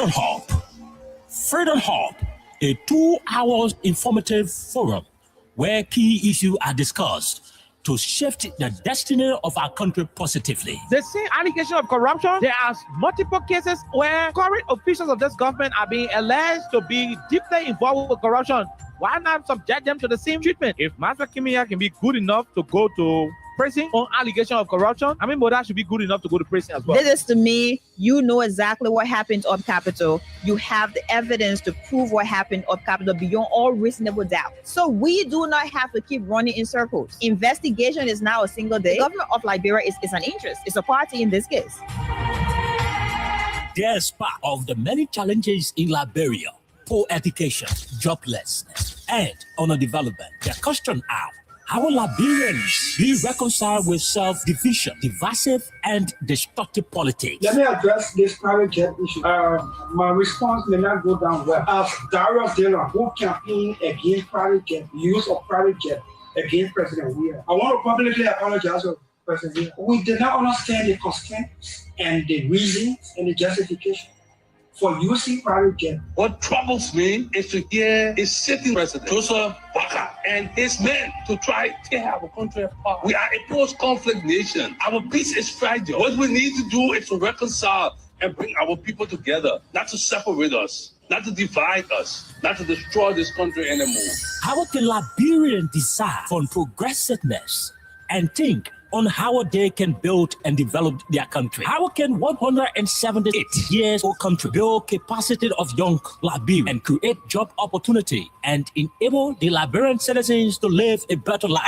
Freedom Hub. Freedom Hub, a 2-hour informative forum where key issues are discussed to shift the destiny of our country positively. The same allegation of corruption, there are multiple cases where current officials of this government are being alleged to be deeply involved with corruption. Why not subject them to the same treatment? If Master Kimia can be good enough to go to prison on allegation of corruption, I mean, Moda should be good enough to go to prison as well. This is to me, you know exactly what happened up Capitol. You have the evidence to prove what happened up Capitol beyond all reasonable doubt. So we do not have to keep running in circles. Investigation is now a single day. The government of Liberia is an interest. It's a party in this case. Despite of the many challenges in Liberia, poor education, joblessness, and underdevelopment, the question are, how will Liberians be reconciled with self-division, divisive, and destructive politics? Let me address this private jet issue. My response may not go down well. As Darius Dillon, who campaigned against private jet, use of private jet against President Weir, I want to publicly apologize to President Weir. We did not understand the constraints and the reasons and the justification for using private jet. What troubles me is to hear a sitting president, Joseph Boakai, and his men to try to tear our country apart. We are a post-conflict nation. Our peace is fragile. What we need to do is to reconcile and bring our people together, not to separate us, not to divide us, not to destroy this country anymore. How can Liberians decide on progressiveness and think on how they can build and develop their country? How can 178 years old country build capacity of young Liberians and create job opportunity and enable the Liberian citizens to live a better life?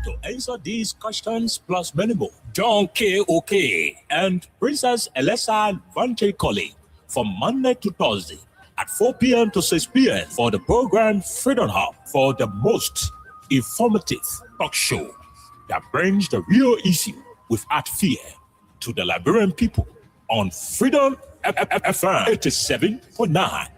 To answer these questions plus many more, John K. Oke and Princess Elessa Vanche Colley from Monday to Thursday at 4 p.m. to 6 p.m. for the program Freedom Hub, for the most informative talk show that brings the real issue without fear to the Liberian people on Freedom FM 87.9.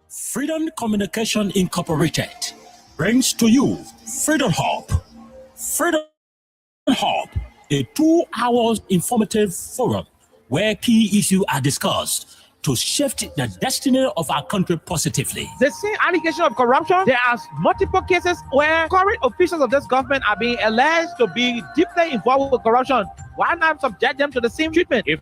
Freedom Communication Incorporated brings to you Freedom Hub. Freedom Hub, a 2-hour informative forum where key issues are discussed to shift the destiny of our country positively. The same allegation of corruption, there are multiple cases where current officials of this government are being alleged to be deeply involved with corruption. Why not subject them to the same treatment? If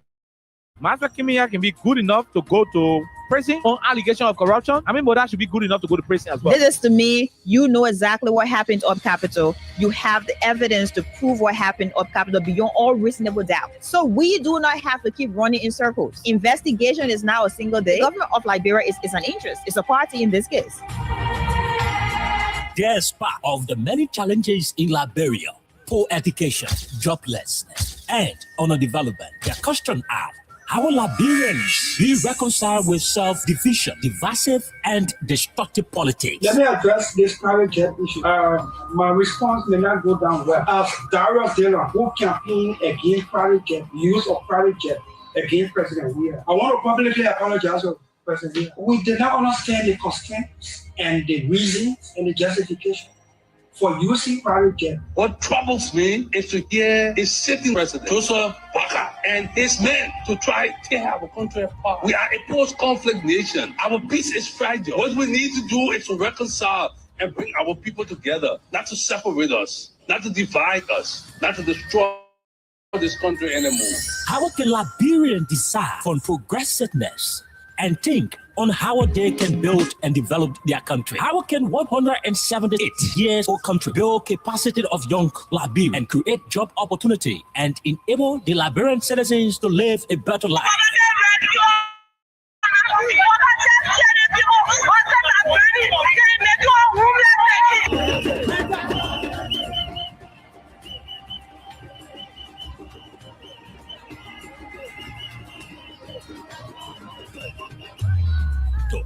Master Kimia can be good enough to go to prison on allegation of corruption, I mean, Moda should be good enough to go to prison as well. This is to me, you know exactly what happened up Capitol. You have the evidence to prove what happened up Capitol beyond all reasonable doubt. So we do not have to keep running in circles. Investigation is now a single day. The government of Liberia is an interest. It's a party in this case. Despite of the many challenges in Liberia, poor education, joblessness, and underdevelopment, the question are, how will Liberians be reconciled with self-division, divisive, and destructive politics? Let me address this private jet issue. My response may not go down well. As Darius Dillon, who campaigned against private jet, use of private jet against President Weir, I want to publicly apologize to President Weir. We did not understand the constraints and the reasons and the justification for using private jet. What troubles me is to hear a sitting president, Joseph Boakai, and his men to try to tear our country apart. We are a post-conflict nation. Our peace is fragile. What we need to do is to reconcile and bring our people together, not to separate us, not to divide us, not to destroy this country anymore. How can Liberians decide on progressiveness and think on how they can build and develop their country? How can 178 years old country build capacity of young Liberians and create job opportunity and enable the Liberian citizens to live a better life?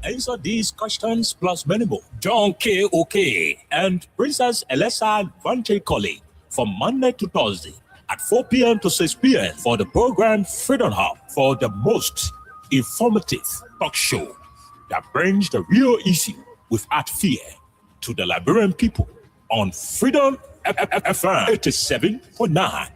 answer these questions plus many more, John K. OK and Princess Alessa Vanche Colley from Monday to Thursday at 4 p.m. to 6 p.m. for the program Freedom Hub, for the most informative talk show that brings the real issue without fear to the Liberian people on Freedom FM 87.9.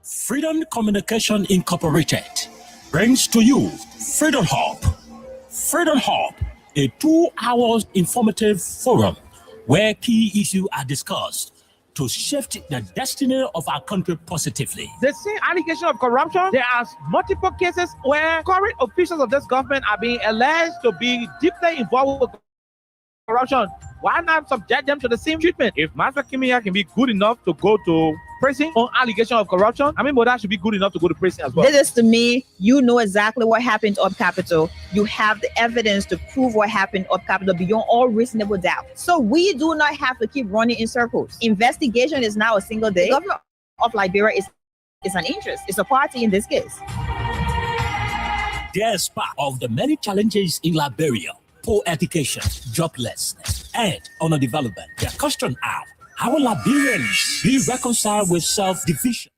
Freedom Communication Incorporated brings to you Freedom Hub. Freedom Hub, a 2-hour informative forum where key issues are discussed to shift the destiny of our country positively. The same allegation of corruption, there are multiple cases where current officials of this government are being alleged to be deeply involved with corruption. Why not subject them to the same treatment? If Master Kimia can be good enough to go to prison on allegation of corruption, I mean, Moda should be good enough to go to prison as well. This is to me, you know exactly what happened up Capitol. You have the evidence to prove what happened up Capitol beyond all reasonable doubt. So we do not have to keep running in circles. Investigation is now a single day. The government of Liberia is an interest. It's a party in this case. Despite of the many challenges in Liberia, poor education, joblessness, and underdevelopment, the question are, how will Liberians be reconciled with self-division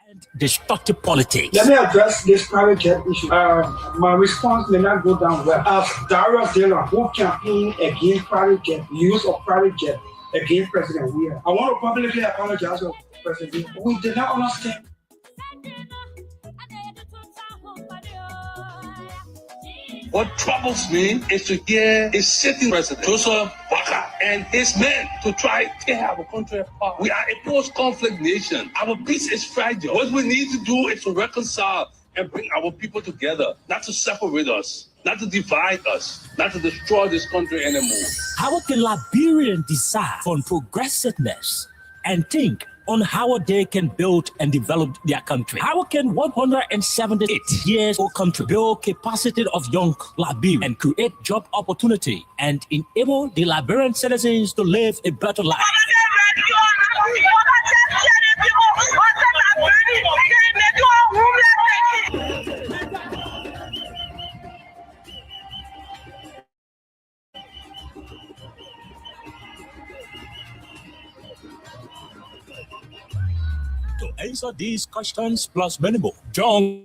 and destructive politics? Let me address this private jet issue. My response may not go down well. As Darius Dillon, who campaigned against private jet, use of private jet against President Weir, I want to publicly apologize to President Weir. We did not understand. What troubles me is to hear a sitting president, Joseph Baka, and his men to try to tear our country apart. We are a post-conflict nation. Our peace is fragile. What we need to do is to reconcile and bring our people together, not to separate us, not to divide us, not to destroy this country anymore. How can Liberians decide on progressiveness and think on how they can build and develop their country? How can 178 years old country build capacity of young Liberians and create job opportunity and enable the Liberian citizens to live a better life? To answer these questions plus many more, John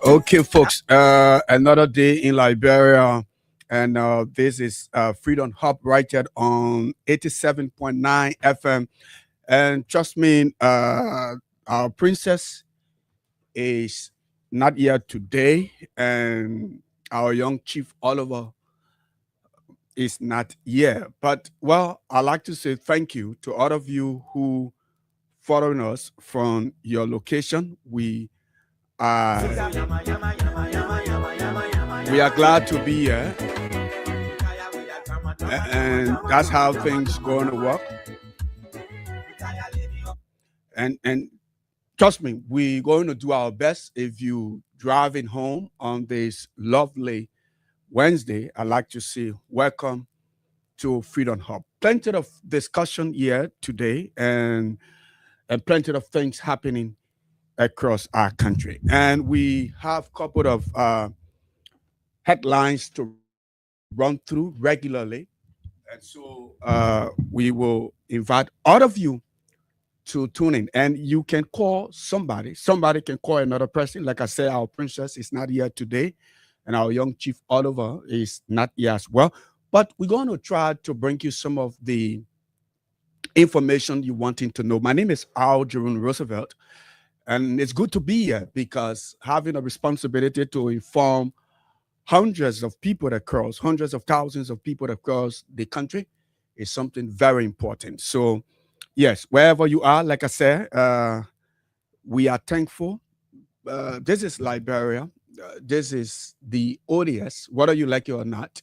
Okay, folks. Another day in Liberia, and this is Freedom Hub right here on 87.9 FM. And trust me, our princess is not here today, and our young Chief Oliver is not here. But well, I'd like to say thank you to all of you who following us from your location. We are glad to be here, and that's how things going to work. And trust me, we're going to do our best. If you driving home on this lovely Wednesday, I'd like to say welcome to Freedom Hub. Plenty of discussion here today, and plenty of things happening across our country. And we have a couple of headlines to run through regularly. And so we will invite all of you to tune in. And you can call somebody. Somebody can call another person. Like I said, our princess is not here today, and our young Chief Oliver is not here as well. But we're going to try to bring you some of the information you wanting to know. My name is Al Jerome Roosevelt, and it's good to be here because having a responsibility to inform hundreds of people across, hundreds of thousands of people across the country is something very important. So, yes, wherever you are, like I said, we are thankful. This is Liberia. This is the ODS, whether you like it or not,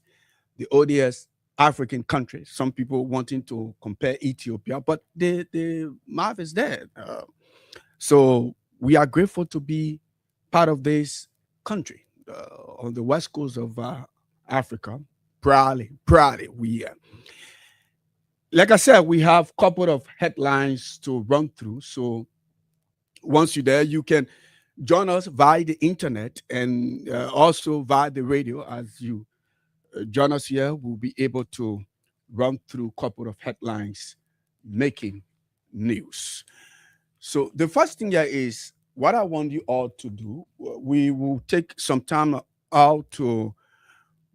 the ODS African country. Some people wanting to compare Ethiopia, but the map is there. So we are grateful to be part of this country on the west coast of Africa. Proudly, we are. Like I said, we have a couple of headlines to run through. So once you're there, you can join us via the internet and also via the radio. As you join us here, we'll be able to run through a couple of headlines making news. So the first thing here is what I want you all to do. We will take some time out to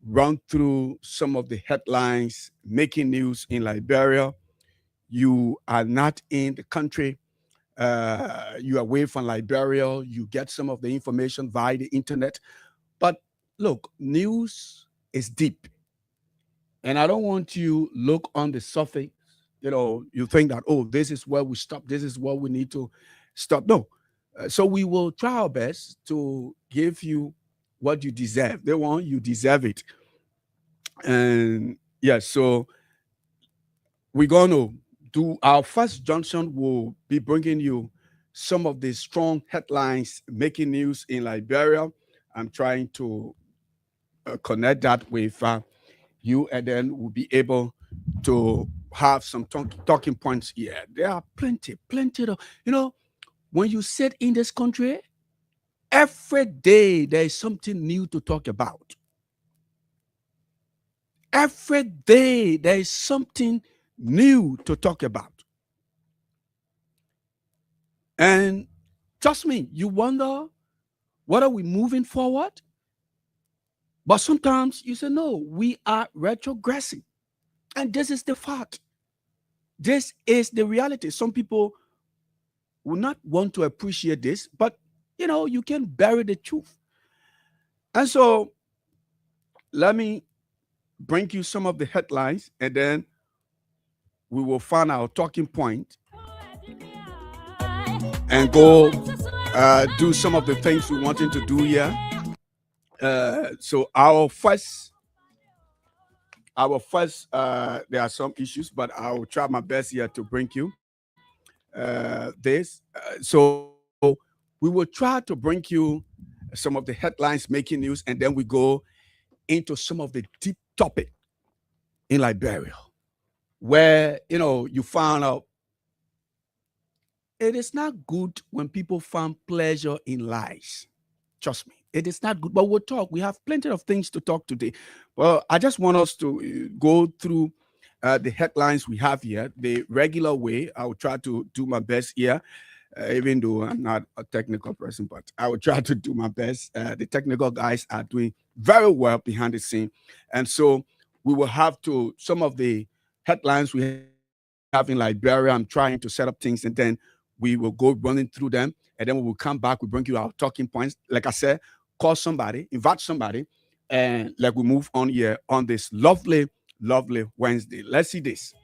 run through some of the headlines making news in Liberia. You are not in the country. You are away from Liberia. You get some of the information via the internet. But look, news is deep. And I don't want you look on the surface. You think that, oh, this is where we stop. This is what we need to stop. No. So we will try our best to give you what you deserve. They want you deserve it. And yeah, so we're going to do our first junction. Will be bringing you some of the strong headlines making news in Liberia. I'm trying to connect that with you, and then we'll be able to have some talking points here. There are plenty of, when you sit in this country, every day there is something new to talk about. Every day there is something new to talk about. And trust me, you wonder, what are we moving forward? But sometimes you say, no, we are retrogressing. And this is the fact. This is the reality. Some people will not want to appreciate this, but you can bury the truth. And so let me bring you some of the headlines, and then we will find our talking point and go do some of the things we wanted to do here. So our first, there are some issues, but I will try my best here to bring you this. So we will try to bring you some of the headlines making news, and then we go into some of the deep topic in Liberia, where you found out it is not good when people find pleasure in lies. Trust me. It is not good, but we'll talk. We have plenty of things to talk today. Well, I just want us to go through the headlines we have here the regular way. I will try to do my best here. even though I'm not a technical person, but I will try to do my best. The technical guys are doing very well behind the scene. And so we will have to, some of the headlines we have in Liberia, I'm trying to set up things, and then we will go running through them. And then we will come back, we bring you our talking points. Like I said, call somebody, invite somebody, and like we move on here on this lovely, lovely Wednesday. Let's see this.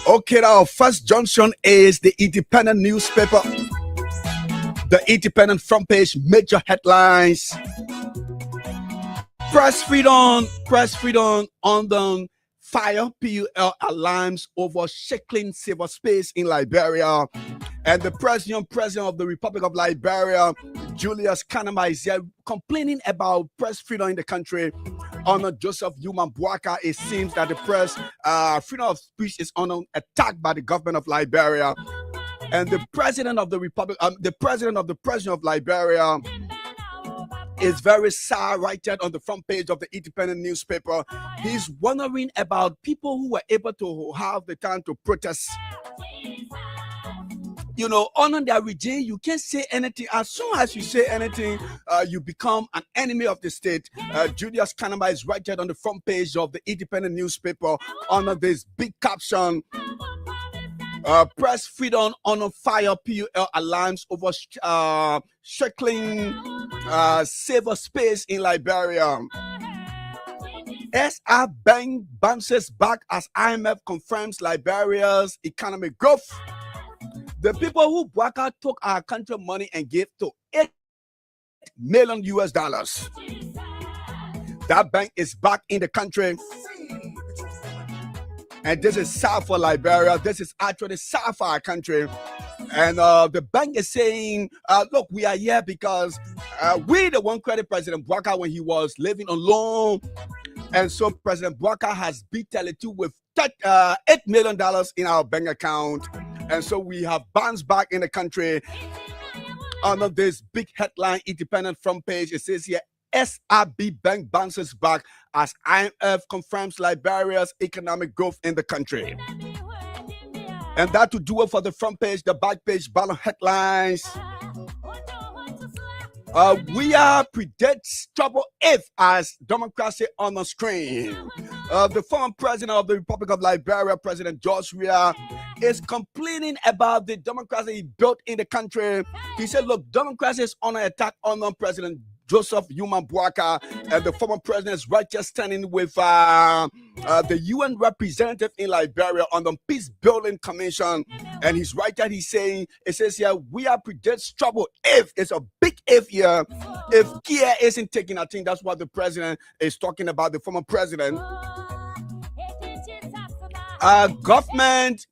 Okay, our first junction is the Independent newspaper. The Independent front page, major headlines. Press freedom on the fire. PUL alarms over shackling cyberspace in Liberia. And the president of the Republic of Liberia, Julius Kanama, is here complaining about press freedom in the country. Under Joseph Yuma Boaka, it seems that the press freedom of speech is under attack by the government of Liberia. And the president of the Republic, the president of Liberia, is very sad right there on the front page of the Independent newspaper. He's wondering about people who were able to have the time to protest. You know, under their regime, you can't say anything. As soon as you say anything, you become an enemy of the state. Julius Kanama is right there on the front page of the Independent newspaper under this big caption. Press freedom on fire. PUL alarms over shackling cyberspace in Liberia. SR Bank bounces back as IMF confirms Liberia's economic growth. The people who Boaka took our country money and gave to $8 million US. That bank is back in the country. And this is sad for Liberia. This is actually sad for our country. And the bank is saying, look, we are here because we the one credit President Boaka when he was living alone. And so President Boaka has beat Tele2 with $8 million in our bank account. And so we have bounced back in the country. Under this big headline, Independent front page, it says here, SRB Bank bounces back as IMF confirms Liberia's economic growth in the country. And that to do it for the front page, the back page, bottom headlines. We are predicts trouble if as democracy on the screen. The former president of the Republic of Liberia, President George Weah, is complaining about the democracy he built in the country. He said, look, democracy is on an attack on President Joseph Yuma Boaka, and the former president is right just standing with the UN representative in Liberia on the Peace Building Commission. And he's right there, he's saying, it says here, we are predicts trouble if, it's a big if here, if Kia isn't taking, I think that's what the president is talking about, the former president. Government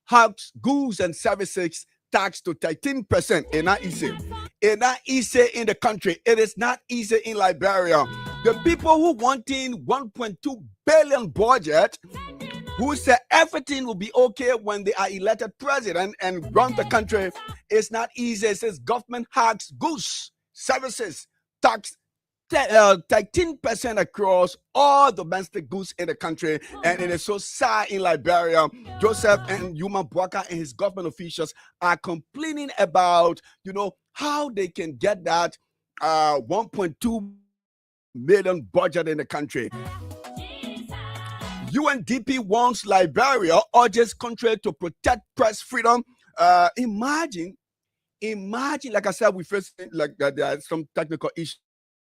hikes goods and services tax to 13%. It's not easy. It's not easy in the country. It is not easy in Liberia. The people who wanting 1.2 billion budget, who say everything will be okay when they are elected president and run the country, it's not easy. It says government hikes goods, services, tax 13% across all domestic goods in the country, and it is so sad in Liberia. Joseph and Yuma Boaka and his government officials are complaining about, you know, how they can get that 1.2 million budget in the country. UNDP wants Liberia, urges country to protect press freedom. Imagine, like I said, we first like that there are some technical issues,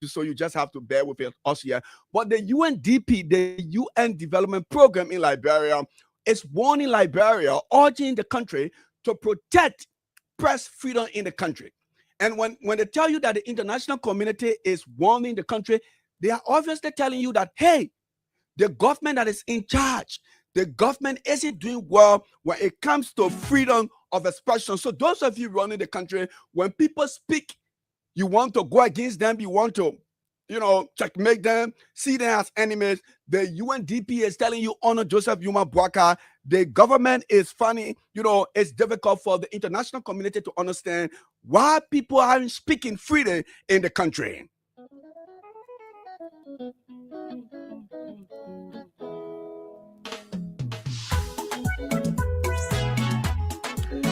so you just have to bear with us here. But the UNDP, the UN Development Program in Liberia, is warning Liberia, urging the country to protect press freedom in the country. And when they tell you that the international community is warning the country, they are obviously telling you that, hey, the government that is in charge, the government isn't doing well when it comes to freedom of expression. So those of you running the country, when people speak You want to go against them. You want to, checkmate them, see them as enemies. The UNDP is telling you honor Joseph Yuma Boakai. The government is funny. It's difficult for the international community to understand why people aren't speaking freely in the country.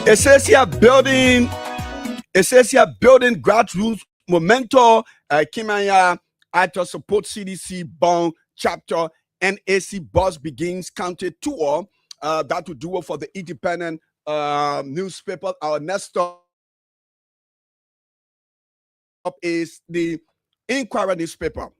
It says here building grassroots momentum. Kimanya Actor support CDC Bond chapter. NAC Boss begins county tour. That will do it for the Independent newspaper. Our next stop is the Inquirer newspaper.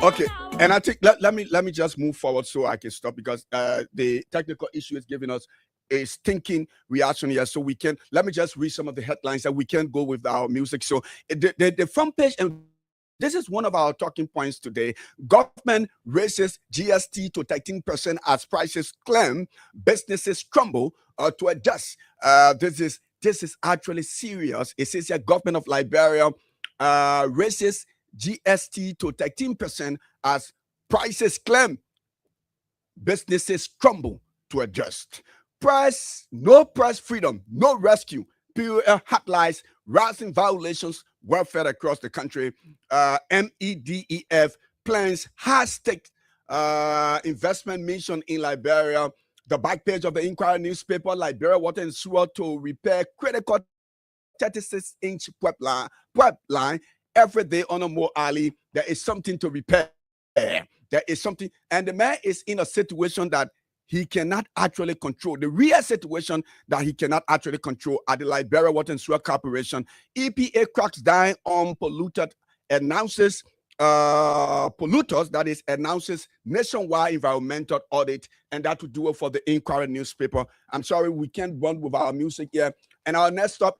Okay, and I think let me just move forward so I can stop, because the technical issue is giving us a stinking reaction here. So let me just read some of the headlines and we can go with our music. So the front page, and this is one of our talking points today. Government raises GST to 13% as prices climb. Businesses crumble to adjust. This is actually serious. It says here government of Liberia raises GST to 13% as prices climb. Businesses crumble to adjust. No price freedom, no rescue. POL hotlines, rising violations, welfare across the country. MEDEF plans high-stake investment mission in Liberia. The back page of the Inquirer newspaper, Liberia Water and Sewer to repair critical 36-inch pipeline. Every day on a Mo Ali, there is something to repair. There is something, and the man is in a situation that he cannot actually control. The real situation that he cannot actually control at the Liberia Water and Sewer Corporation. EPA cracks down on polluters, announces nationwide environmental audit, and that will do it for the Inquirer newspaper. I'm sorry, we can't run with our music here. And our next stop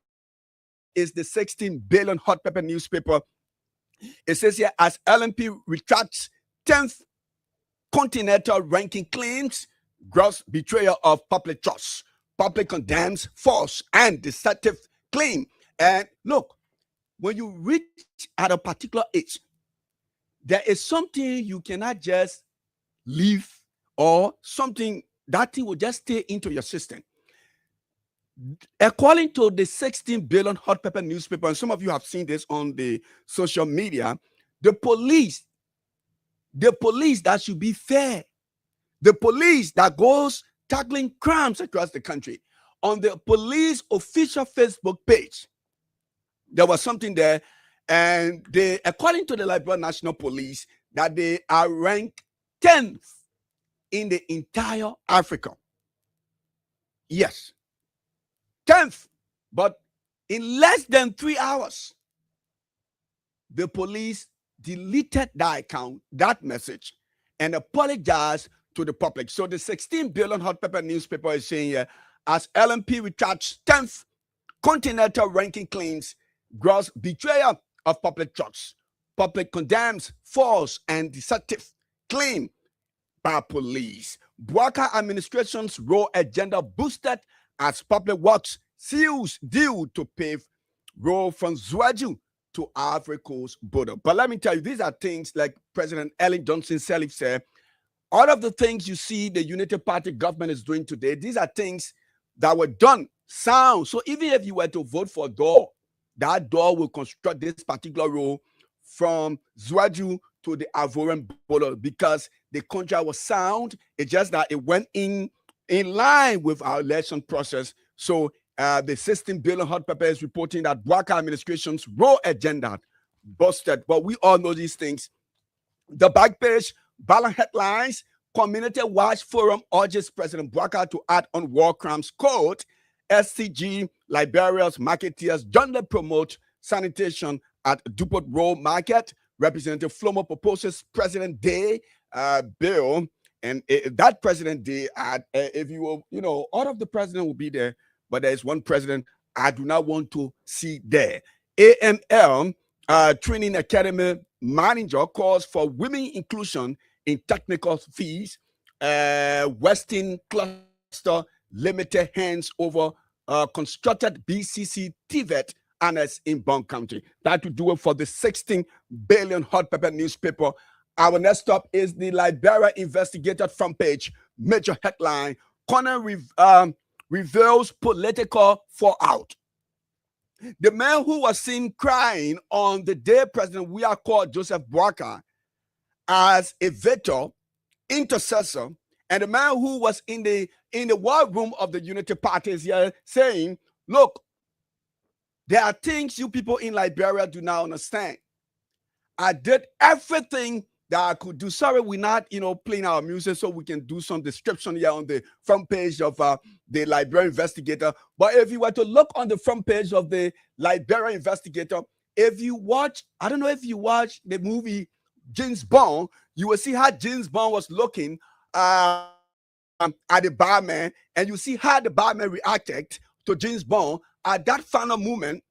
is the 16 billion hot pepper newspaper. It says here, as LNP retracts 10th continental ranking claims, gross betrayal of public trust. Public condemns false and deceptive claim. And look, when you reach at a particular age, there is something you cannot just leave, or something that thing will just stay into your system. According to the 16 billion hot pepper newspaper, and some of you have seen this on the social media, the police that should be fair, the police that goes tackling crimes across the country, on the police official Facebook page, there was something there, and according to the Liberia National Police, that they are ranked 10th in the entire Africa. Yes. 10th, but in less than 3 hours, the police deleted that account, that message, and apologized to the public. So the 16 billion hot pepper newspaper is saying here, as LNP retracts 10th continental ranking claims, gross betrayal of public trust. Public condemns false and deceptive claim by police. Boakai administration's raw agenda boosted as public works seals deal to pave road from Zwaju to Ivory Coast border. But let me tell you, these are things like President Ellen Johnson Sirleaf said. All of the things you see the United Party government is doing today, these are things that were done sound. So even if you were to vote for Dor, that Dor will construct this particular road from Zwaju to the Ivorian border, because the contract was sound. It's just that it went in line with our election process. So the 16 billion hot pepper is reporting that Boakai administration's raw agenda busted. But we all know these things. The back page, balance headlines, Community Watch Forum urges President Boakai to act on war crimes code. SCG, Liberia's marketeers jointly promote sanitation at Dupont Road Market. Representative Flomo proposes President Day bill. And that President Day, if you will, all of the president will be there, but there is one president I do not want to see there. AML Training Academy manager calls for women inclusion in technical fees. Western cluster limited hands over constructed BCC TVET annex in Bond County. That to do it for the 16 billion hot pepper newspaper. Our next stop is the Liberia Investigator front page. Major headline: Corner reveals political fallout. The man who was seen crying on the day President Weah called Joseph Boakai as a veto intercessor, and the man who was in the war room of the Unity Party is here saying, look, there are things you people in Liberia do not understand. I did everything that I could do. Sorry, we're not, playing our music, so we can do some description here on the front page of the Liberia Investigator. But if you were to look on the front page of the Liberia Investigator, if you watch, I don't know if you watch the movie James Bond, you will see how James Bond was looking at the barman, and you see how the barman reacted to James Bond at that final moment.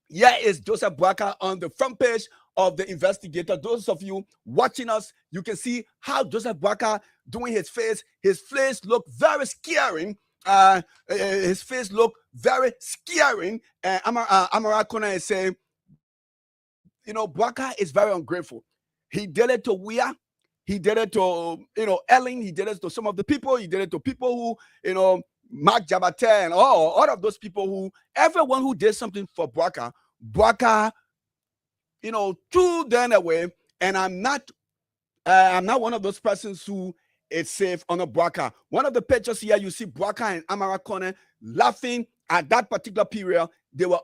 Here is Joseph Boakai on the front page of the Investigator. Those of you watching us, you can see how Joseph Boakai doing his face. His face looked very scaring. His face looked very scaring. And Amara Kona is saying, Boakai is very ungrateful. He did it to Weah. He did it to, Ellen. He did it to some of the people. He did it to people who, Mark Jabate and all of those people who, everyone who did something for Boakai, threw them away. And I'm not one of those persons who is safe on a Boakai. One of the pictures here, you see Boakai and Amara Kone laughing at that particular period. They were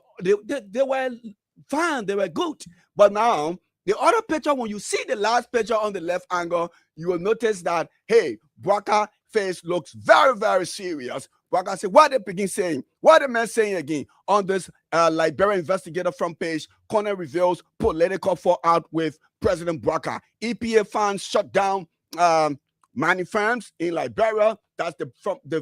fine. They were good. But now, the other picture, when you see the last picture on the left angle, you will notice that, hey, Boakai face looks very, very serious. Boakai said, what they begin saying? What the man saying again? On this Liberia Investigator front page, Corner reveals political fallout with President Boakai. EPA funds shut down mining firms in Liberia. That's the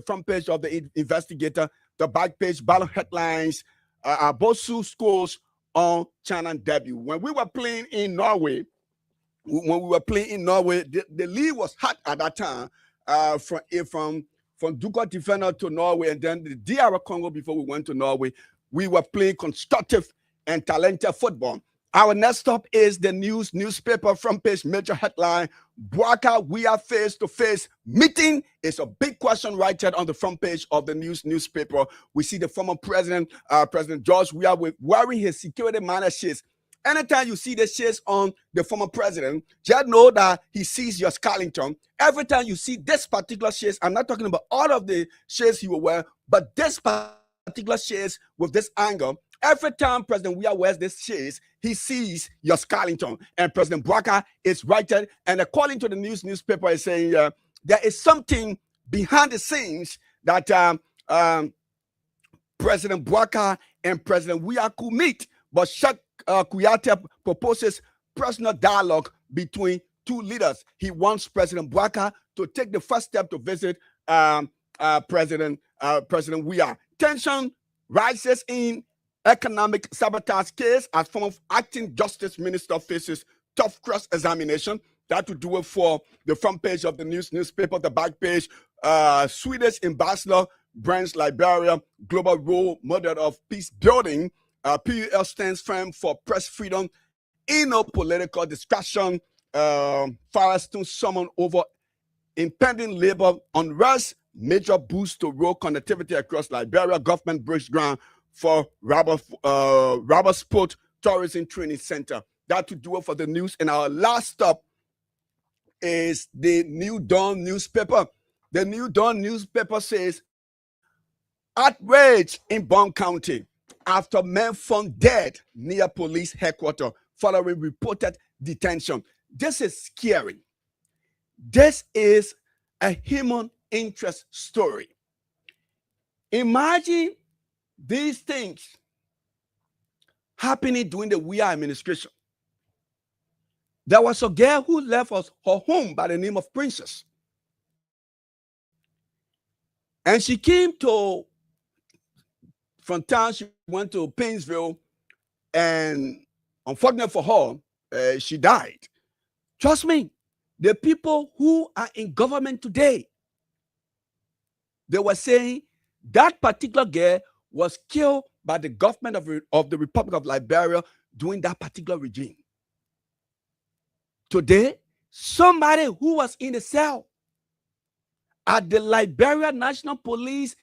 front page of the Investigator. The back page, ballot headlines, Bosu schools on China debut. When we were playing in Norway, the league was hot at that time. From Duka Defender to Norway, and then the DR Congo before we went to Norway. We were playing constructive and talented football. Our next stop is the newspaper front page major headline: Boakai Weah face-to-face meeting. It's a big question right there on the front page of the newspaper. We see the former president, President George Weah, wearing his security manner shades. Anytime you see the shades on the former president, just know that he sees your Scarlington. Every time you see this particular shades, I'm not talking about all of the shades he will wear, but this particular shades with this angle, every time President Weah wears this shades, he sees your Scarlington. And President Boakai is right there. And according to the newspaper, is saying there is something behind the scenes that President Boakai and President Weah could meet, but Kuyate proposes personal dialogue between two leaders. He wants President Boakai to take the first step to visit President Weah. Tension rises in economic sabotage case as former acting justice minister faces tough cross-examination. That to do it for the front page of the newspaper. The back page, Swedish ambassador brands Liberia global role model of peace building. PUL stands firm for press freedom in a political discussion. Firestone summon over impending labor unrest. Major boost to road connectivity across Liberia. Government breaks ground for Rubber Sport Tourism Training Center. That to do it for the news. And our last stop is the New Dawn newspaper. The New Dawn newspaper says, outrage in Bond County after men found dead near police headquarters following reported detention. This is scary. This is a human interest story. Imagine these things happening during the Weah administration. There was a girl who left her home by the name of Princess. And she came from town, she went to Painesville, and Unfortunately for her, she died. Trust me, the people who are in government today, they were saying that particular girl was killed by the government of the Republic of Liberia during that particular regime. Today, somebody who was in the cell at the Liberia National Police,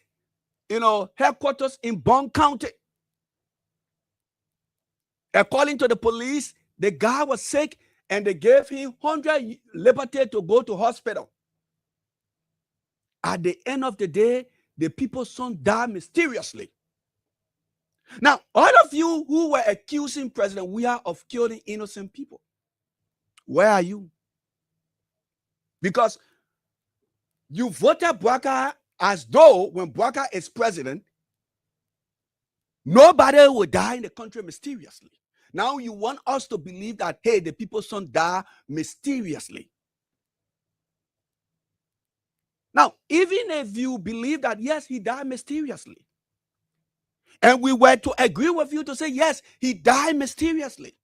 headquarters in Bond County, according to the police, the guy was sick and they gave him 100 liberty to go to hospital. At the end of the day, the people's son died mysteriously. Now, all of you who were accusing President Weah of killing innocent people, where are you? Because you voted Bouakai as though when Bouakai is president, nobody will die in the country mysteriously. Now you want us to believe that, hey, the people's son died mysteriously. Now, even if you believe that, yes, he died mysteriously, and we were to agree with you to say, yes, he died mysteriously,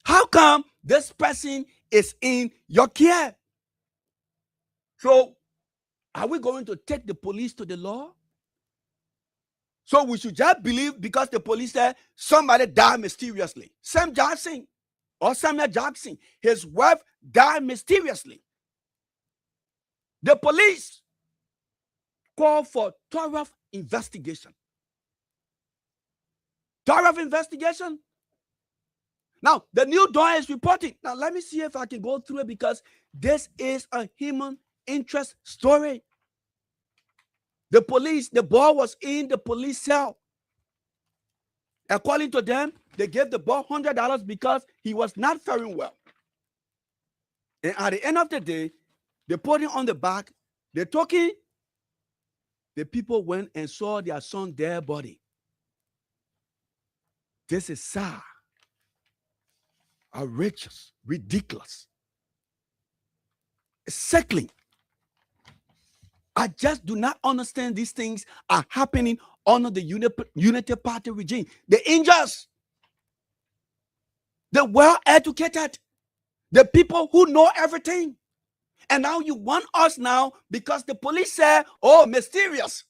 how come this person is in your care? So, are we going to take the police to the law? So we should just believe because the police said somebody died mysteriously. Sam Jackson or Samuel Jackson, his wife died mysteriously. The police called for thorough investigation. Thorough investigation. Now, the New Dawn is reporting. Now, let me see if I can go through it because this is a human interest story. The police, the boy was in the police cell. According to them, they gave the boy $100 because he was not faring well. And at the end of the day, they put him on the back. They're talking. The people went and saw their son dead body. This is sad, outrageous, ridiculous. It's sickly. I just do not understand these things are happening under the Unity Party regime. The angels, the well-educated, the people who know everything. And now you want us now because the police said, oh, mysterious.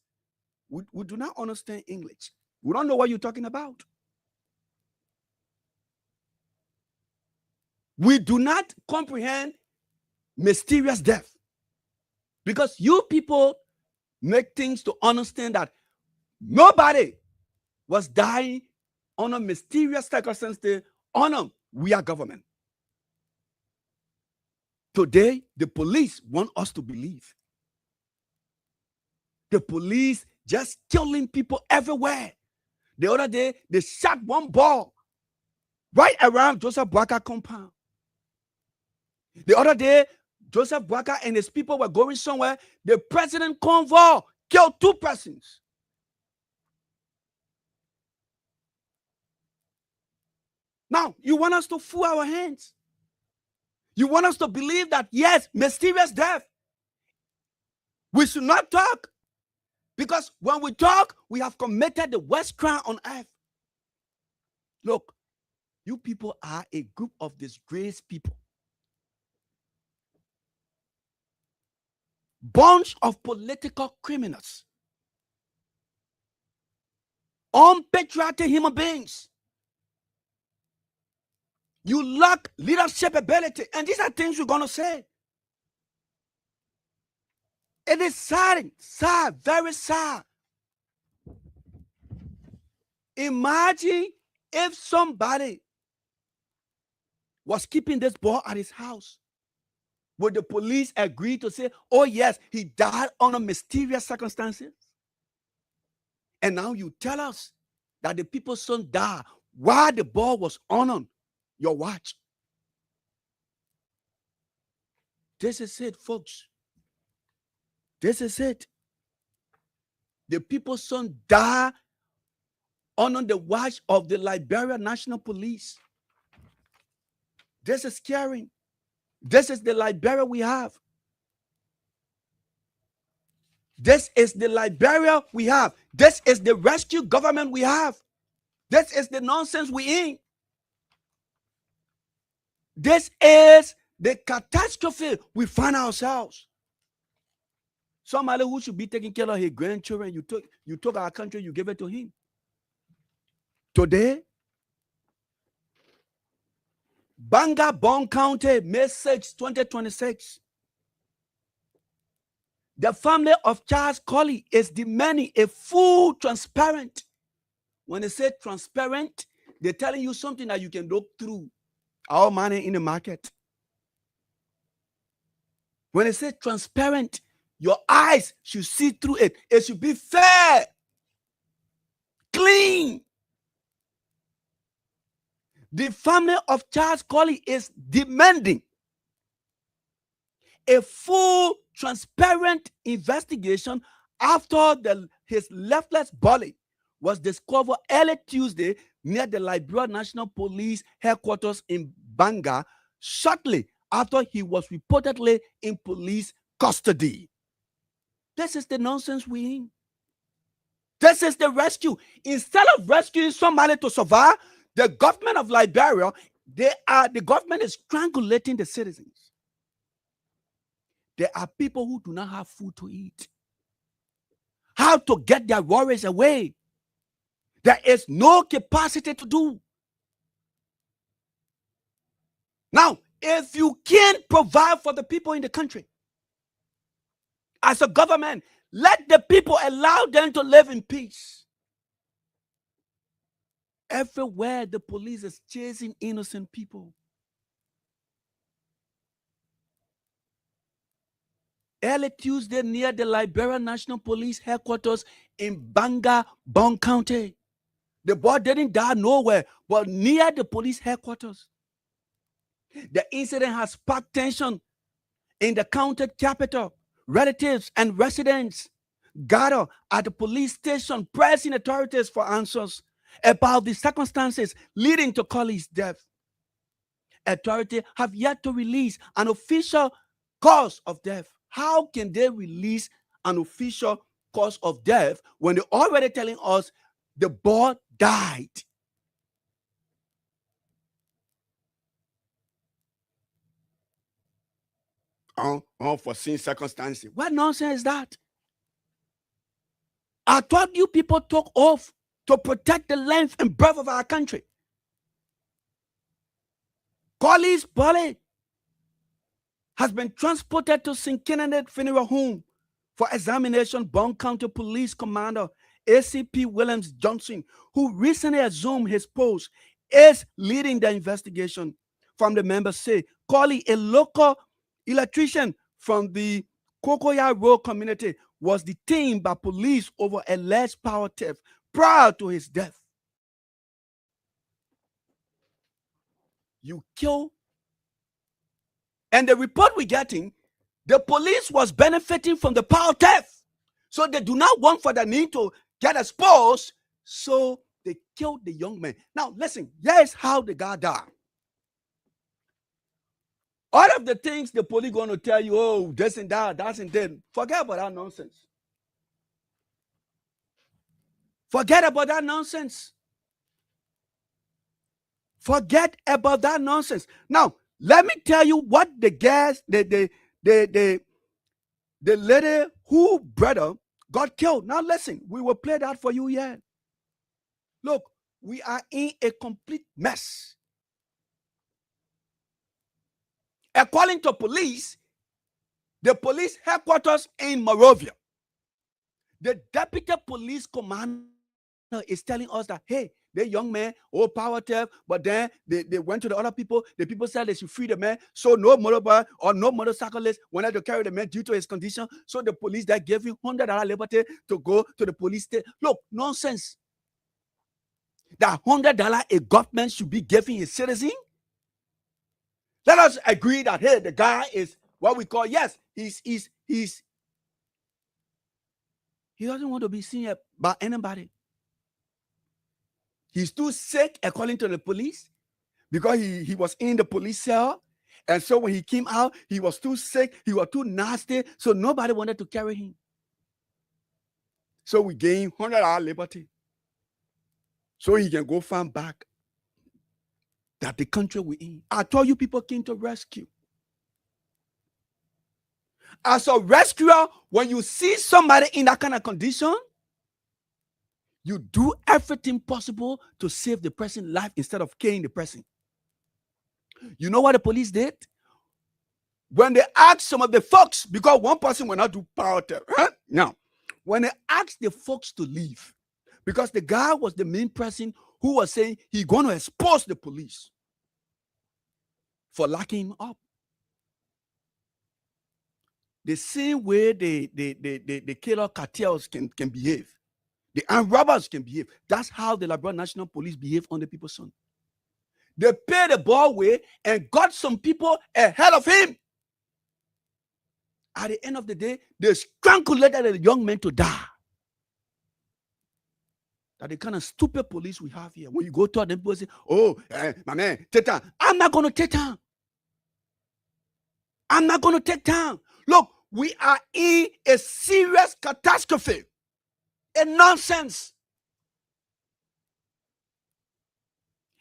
We do not understand English. We don't know what you're talking about. We do not comprehend mysterious death. Because you people make things to understand that nobody was dying on a mysterious circumstance on we are government. Today, the police want us to believe. The police just killing people everywhere. The other day, they shot one ball right around Joseph Bouakai compound. The other day, Joseph Bouakai and his people were going somewhere. The president convoy killed 2 persons. Now, you want us to fool our hands. You want us to believe that, yes, mysterious death. We should not talk. Because when we talk, we have committed the worst crime on earth. Look, you people are a group of disgraced people. Bunch of political criminals. Unpatriotic human beings. You lack leadership ability. And these are things we're going to say. It is sad, very sad. Imagine if somebody was keeping this boy at his house. Would the police agree to say, oh yes, he died under mysterious circumstances? And now you tell us that the people's son died while the boy was on your watch. This is it, folks. This is it. The people's son died under the watch of the Liberia National Police. This is scary. This is the Liberia we have. This is the Liberia we have. This is the rescue government we have. This is the nonsense we in. This is the catastrophe we find ourselves. Somebody who should be taking care of his grandchildren, you took our country, you give it to him. Today, Banga, Bon County, May 6, 2026. The family of Charles Colley is demanding a full transparent. When they say transparent, they're telling you something that you can look through. Our money in the market. When they say transparent, your eyes should see through it. It should be fair, clean. The family of Charles Colley is demanding a full, transparent investigation after his lifeless body was discovered early Tuesday near the Liberia National Police headquarters in Banga, shortly after he was reportedly in police custody. This is the nonsense we in. This is the rescue. Instead of rescuing somebody to survive, the government of Liberia, the government is strangulating the citizens. There are people who do not have food to eat. How to get their worries away? There is no capacity to do. Now, if you can't provide for the people in the country, as a government, let the people allow them to live in peace. Everywhere the police is chasing innocent people. Early Tuesday near the Liberia National Police headquarters in Banga, Bon County. The boy didn't die nowhere, but near the police headquarters. The incident has sparked tension in the county capital. Relatives and residents gather at the police station pressing authorities for answers about the circumstances leading to Colley's death. Authorities have yet to release an official cause of death. How can they release an official cause of death when they're already telling us the boy died? Unforeseen circumstances. What nonsense is that? I thought you people took oath to protect the length and breadth of our country. Colley's body has been transported to St. Kenneth Funeral Home for examination. Bon County Police Commander ACP Williams Johnson, who recently assumed his post, is leading the investigation. From the members say, Colley, a local electrician from the Cocoa Road community, was detained by police over alleged power theft prior to his death. You kill. And the report we're getting, the police was benefiting from the power theft. So they do not want for the need to get exposed. So they killed the young man. Now, listen, here's how the guy died. All of the things the police going to tell you, oh, this and that, that's and then, forget about that nonsense. Forget about that nonsense. Forget about that nonsense. Now, let me tell you what the guys, the lady who brother got killed. Now listen, we will play that for you here. Look, we are in a complete mess. According to police, the police headquarters in Monrovia, the deputy police commander is telling us that, hey, the young man, oh, power theft, but then they went to the other people. The people said they should free the man. So no motorbike or no motorcyclist wanted to carry the man due to his condition. So the police that gave him $100 liberty to go to the police station. Look, nonsense. That $100 a government should be giving a citizen. Let us agree that, hey, the guy is what we call, yes, he doesn't want to be seen by anybody. He's too sick, according to the police, because he was in the police cell. And so when he came out, he was too sick. He was too nasty. So nobody wanted to carry him. So we gave him $100 liberty. so he can go find back that the country we're in. I told you people came to rescue. As a rescuer, when you see somebody in that kind of condition, you do everything possible to save the person's life instead of killing the person. You know what the police did? When they asked some of the folks, because one person will not do power terror. Huh? Now, when they asked the folks to leave, because the guy was the main person who was saying he's going to expose the police for locking him up. The same way the killer cartels can behave, the armed robbers can behave. That's how the Liberia National Police behave on the people's son. They paid the ball way and got some people ahead of him. At the end of the day, they strangulated the young man to die. That the kind of stupid police we have here. When you go to them, people say, "Oh, my man, take time." I'm not going to take time. I'm not going to take time. Look, we are in a serious catastrophe. A nonsense.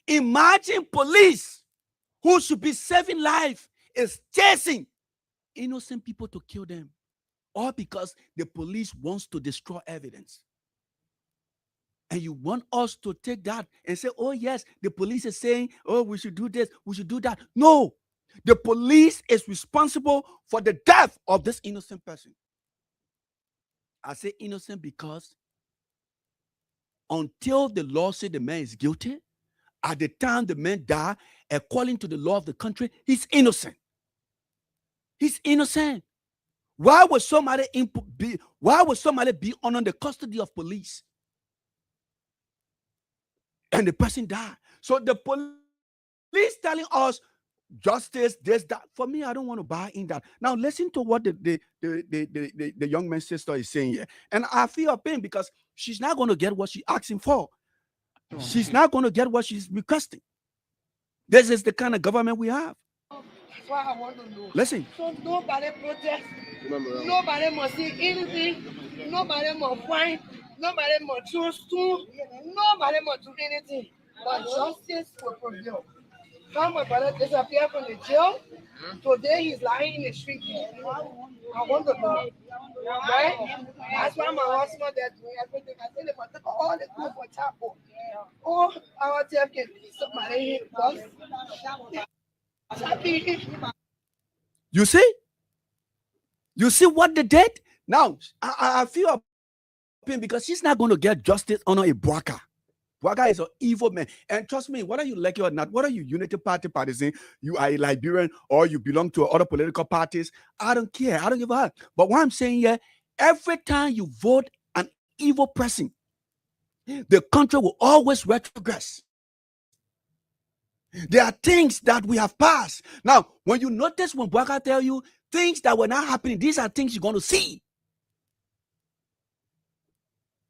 Imagine police who should be saving life is chasing innocent people to kill them, all because the police wants to destroy evidence. And you want us to take that and say, "Oh yes, the police is saying, oh, we should do this, we should do that." No, the police is responsible for the death of this innocent person. I say innocent because until the law says the man is guilty, at the time the man died, according to the law of the country, he's innocent. He's innocent. Why would somebody be under the custody of police and the person died? So the police telling us justice, this, that. For me, I don't want to buy in that. Now listen to what the young man's sister is saying here, and I feel a pain because she's not going to get what she's asking for. She's not going to get what she's requesting. This is the kind of government we have. That's why I want to know. Listen. So nobody protest. Nobody must see anything. Nobody must find. Nobody must choose to. Nobody must do anything. But justice will prevail. Now my brother disappeared from the jail. Today he's lying in the street. I want to know. Right? That's why my husband is doing everything. I think they must take all the food for chapel. Oh, our team can be somebody You see? You see what they did? Now, I feel a pain because she's not going to get justice on a Bwaka. Bwaka is an evil man. And trust me, whether you like it or not, whether you Unity Party partisan, you are a Liberian, or you belong to other political parties, I don't care. I don't give a heck. But what I'm saying here, every time you vote an evil person, the country will always retrogress. There are things that we have passed. Now, when you notice when Bwaka tell you things that were not happening, these are things you're going to see.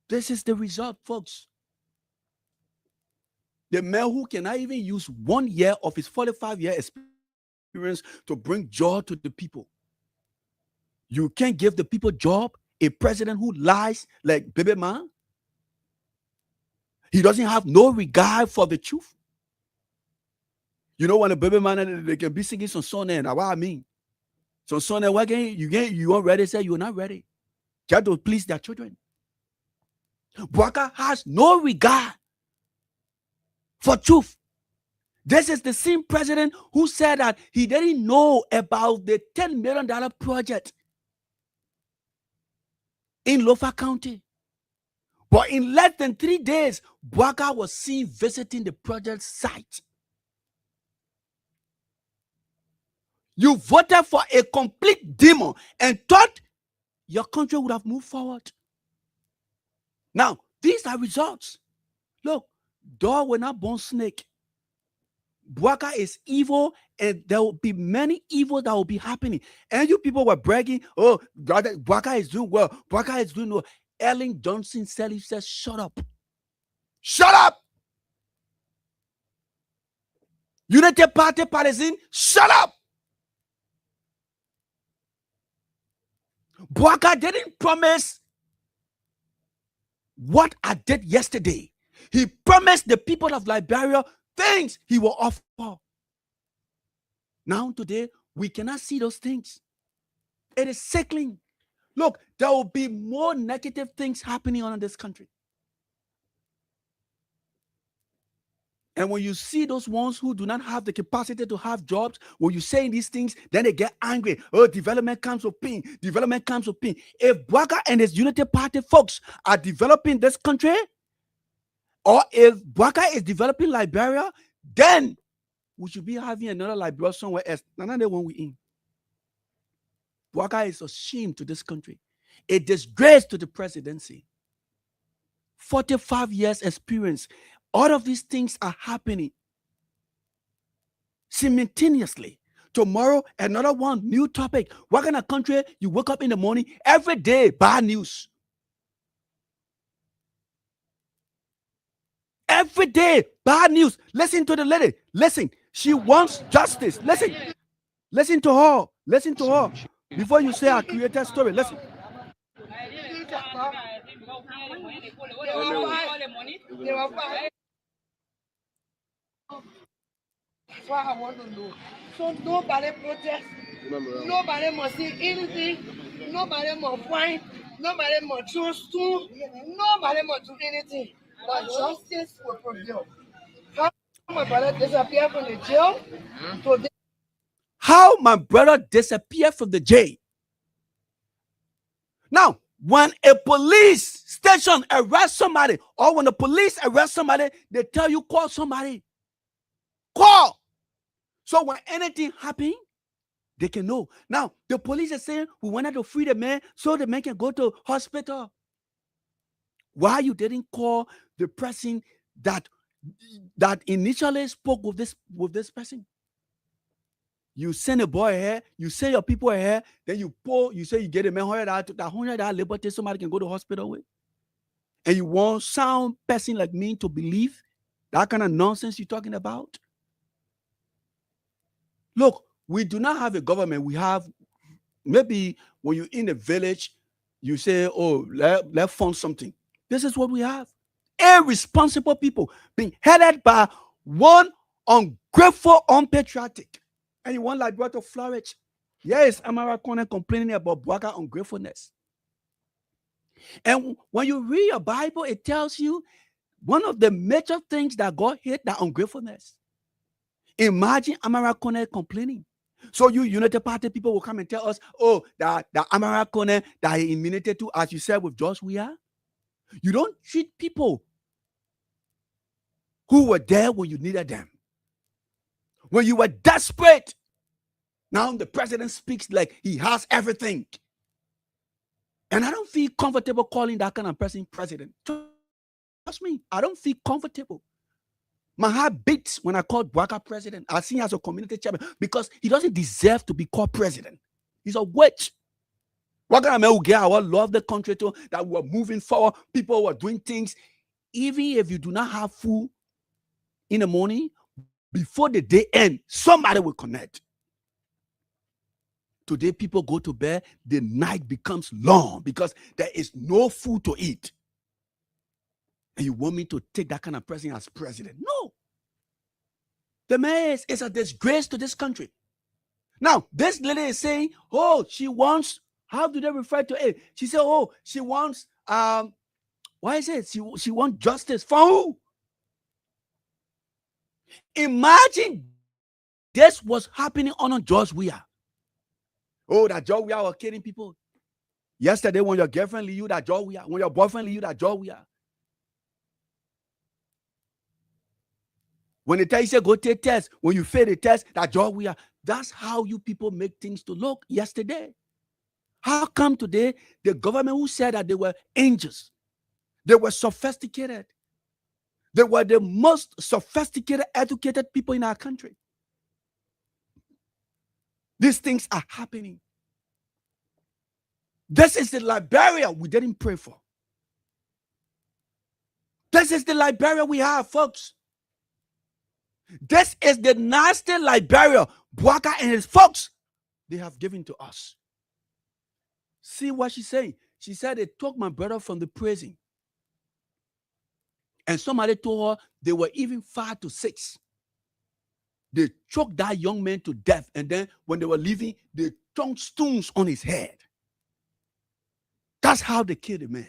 This is the result, folks. The man who cannot even use 1 year of his 45-year experience to bring joy to the people. You can't give the people job. A president who lies like Baby Man. He doesn't have no regard for the truth. You know, when a Baby Man, they can be singing some song, and what I mean. So son, you aren't ready, say you're not ready. Try to please their children. Bwaka has no regard for truth. This is the same president who said that he didn't know about the $10 million project in Lofa County. But in less than 3 days, Bwaka was seen visiting the project site. You voted for a complete demon and thought your country would have moved forward. Now, these are results. Look, dog will not born snake. Bwaka is evil, and there will be many evil that will be happening. And you people were bragging, oh, brother, Bwaka is doing well. Bwaka is doing well. Ellen Johnson said, he says, shut up. Shut up. Unity Party partisan, shut up. Bwaka didn't promise what I did yesterday. He promised the people of Liberia things he will offer. Now, today, we cannot see those things. It is sickening. Look, there will be more negative things happening on in this country. And when you see those ones who do not have the capacity to have jobs, when you say these things, then they get angry. Oh, development comes with pain. Development comes with pain. If Bwaka and his Unity Party folks are developing this country, or if Bwaka is developing Liberia, then we should be having another Liberia somewhere else. Another one we in. Bwaka is a shame to this country. A disgrace to the presidency. 45 years experience. All of these things are happening simultaneously. Tomorrow, another one, new topic. What kind of country you wake up in the morning, every day, bad news. Every day, bad news. Listen to the lady. Listen. She wants justice. Listen. Listen to her. Listen to her. Before you say I created a story, listen. That's what I want to know. So nobody protest. Nobody must see anything. Nobody must find. Nobody must choose to. Nobody must do anything. But justice will prevail. How my brother disappeared from the jail today. How my brother disappeared from the jail. Now, when a police station arrests somebody, or when the police arrest somebody, they tell you call somebody. Call. So when anything happens, they can know. Now, the police are saying we wanted to free the man so the man can go to hospital. Why you didn't call the person that initially spoke with this person? You send a boy here, you send your people here, then you say you get a man $100 liberty somebody can go to hospital with. And you want sound person like me to believe that kind of nonsense you're talking about? Look, we do not have a government. We have, maybe when you're in a village, you say, oh, let's fund something. This is what we have. Irresponsible people being headed by one ungrateful, unpatriotic. And you want Liberia to flourish. Yes, Amara Kone complaining about Bwaka ungratefulness. And when you read your Bible, it tells you one of the major things that God hate, that ungratefulness. Imagine Amara Kone complaining. So you Unity Party people will come and tell us, oh, that Amara Kone that he immunity to, as you said with George Weah. You don't treat people who were there when you needed them. When you were desperate. Now the president speaks like he has everything. And I don't feel comfortable calling that kind of person president. Trust me, I don't feel comfortable. My heart beats when I call Bwaka president. I see him as a community chairman because he doesn't deserve to be called president. He's a witch. Bwaka man will get our love the country to that we're moving forward. People were doing things. Even if you do not have food in the morning, before the day ends, somebody will connect. Today, people go to bed, the night becomes long because there is no food to eat. And you want me to take that kind of person as president? No. The man is a disgrace to this country. Now, this lady is saying, oh, she wants, how do they refer to it? She said, oh, she wants, why is it? She wants justice. For who? Imagine this was happening on George Weah. Oh, that George Weah was killing people. Yesterday, when your girlfriend leave you, that George Weah. When your boyfriend leave you, that George Weah. When they tell you, say, go take test. When you fail the test, that George Weah. That's how you people make things to look yesterday. How come today the government who said that they were angels, they were sophisticated, they were the most sophisticated, educated people in our country? These things are happening. This is the Liberia we didn't pray for. This is the Liberia we have, folks. This is the nasty Liberia Bwaka and his folks they have given to us. See what she's saying. She said they took my brother from the prison. And somebody told her they were even 5 to 6. They choked that young man to death. And then when they were leaving, they threw stones on his head. That's how they killed the man.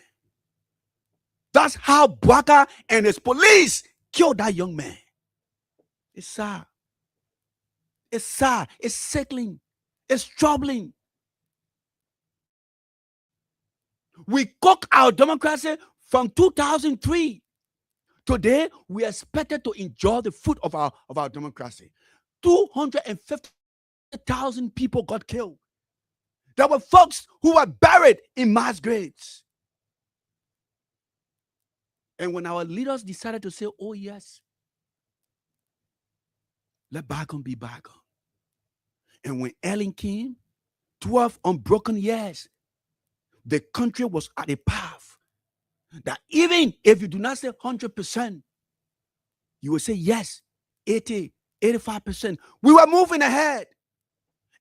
That's how Bouaka and his police killed that young man. It's sad. It's sad. It's sickening. It's troubling. We cooked our democracy from 2003. Today, we are expected to enjoy the fruit of our democracy. 250,000 people got killed. There were folks who were buried in mass graves. And when our leaders decided to say, oh yes, let bygone be bygone. And when Ellen came, 12 unbroken years, the country was at a path that even if you do not say 100%, you will say yes, 80, 85%. We were moving ahead.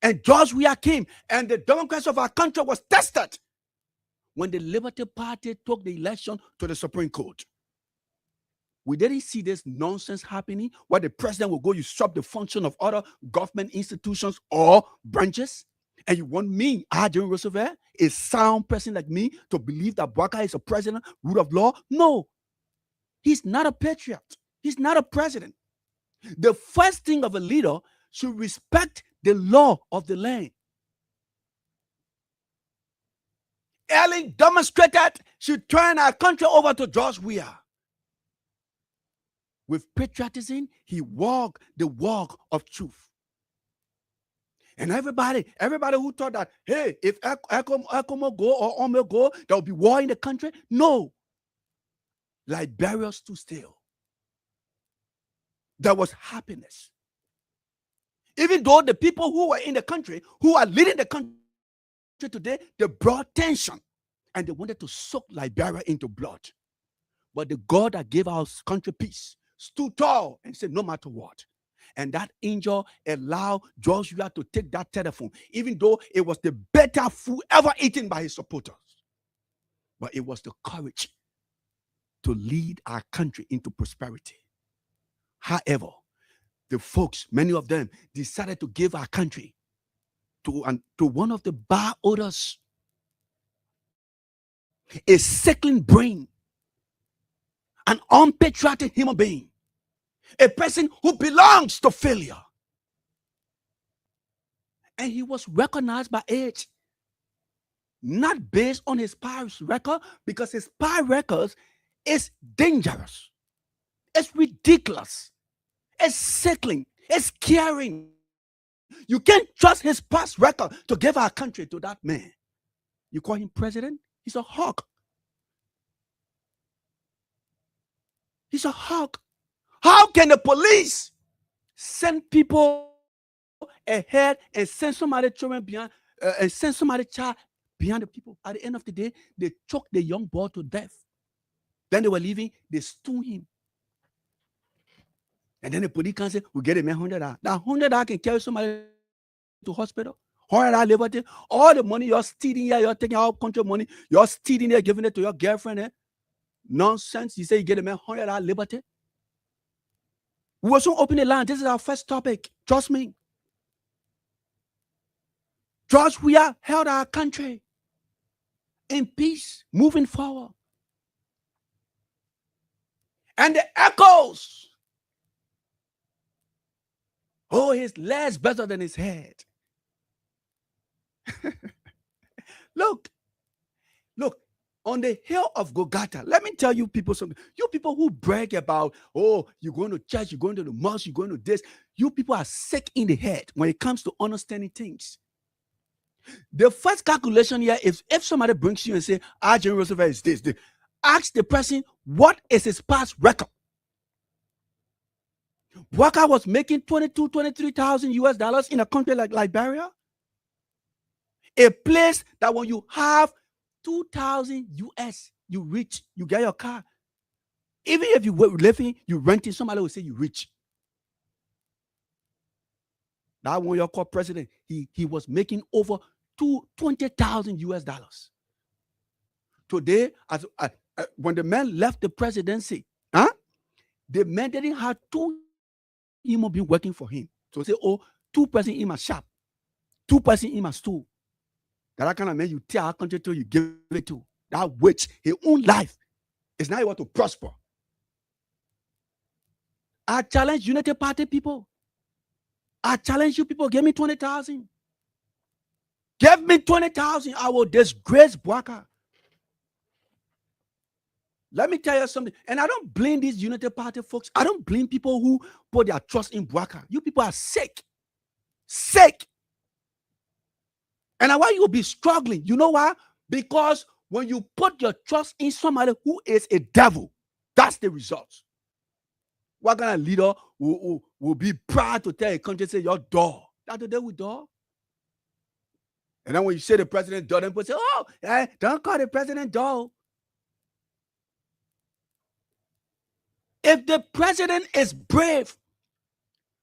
And George Weah came, and the democracy of our country was tested when the Liberty Party took the election to the Supreme Court. We didn't see this nonsense happening where the president will go usurp the function of other government institutions or branches. And you want me, General Roosevelt, a sound person like me, to believe that Bouaka is a president, rule of law? No. He's not a patriot. He's not a president. The first thing of a leader should respect the law of the land. Ellen demonstrated she turned our country over to George Weah. With patriotism, he walked the walk of truth. And everybody who thought that, hey, if Ekomo go or Ome go, there will be war in the country. No. Liberia stood still. There was happiness. Even though the people who were in the country, who are leading the country today, they brought tension and they wanted to soak Liberia into blood. But the God that gave our country peace stood tall and said, no matter what. And that angel allowed George Weah to take that telephone, even though it was the better food ever eaten by his supporters. But it was the courage to lead our country into prosperity. However, the folks, many of them, decided to give our country to one of the bar owners, a sickling brain, an unpatriotic human being, a person who belongs to failure. And he was recognized by age, not based on his past record, because his past record is dangerous. It's ridiculous. It's sickling. It's scaring. You can't trust his past record to give our country to that man. You call him president? He's a hawk. He's a hawk. How can the police send people ahead and send somebody children behind and send somebody child behind the people? At the end of the day, they choked the young boy to death. Then they were leaving, they stole him. And then the police can say, we get a man $100. That $100 can carry somebody to hospital. $100 liberty. All the money you're stealing here, you're taking out country money, you're stealing there, giving it to your girlfriend. Eh? Nonsense. You say you get a man $100 liberty. We will soon open the line. This is our first topic. Trust me. George Weah held our country in peace, moving forward. And the echoes. Oh, his leg's better than his head. Look, on the hill of Golgotha, let me tell you people something. You people who brag about, oh, you're going to church, you're going to the mosque, you're going to this. You people are sick in the head when it comes to understanding things. The first calculation here is if somebody brings you and say, General Roosevelt is this, ask the person, what is his past record? Bouaka was making $23,000 US in a country like Liberia. A place that when you have 2,000 US, you rich, you get your car. Even if you were living, you renting, somebody will say you rich. That one your called president, he was making over $20,000 US. Today, when the man left the presidency, The man didn't have 2 human beings working for him. So say, oh, 2 persons in my shop, 2 persons in my store. That kind of man you tell our country to you give it to. That which his own life is not able to prosper. I challenge Unity Party people. I challenge you people, give me 20,000. Give me 20,000. I will disgrace Bouaka. Let me tell you something. And I don't blame these Unity Party folks. I don't blame people who put their trust in Bouaka. You people are sick. Sick. And I want you to be struggling. You know why? Because when you put your trust in somebody who is a devil, that's the result. What kind of leader will be proud to tell a country, say, your dog? That's the devil dog. And then when you say the president dog, then people say, oh, don't call the president dog. If the president is brave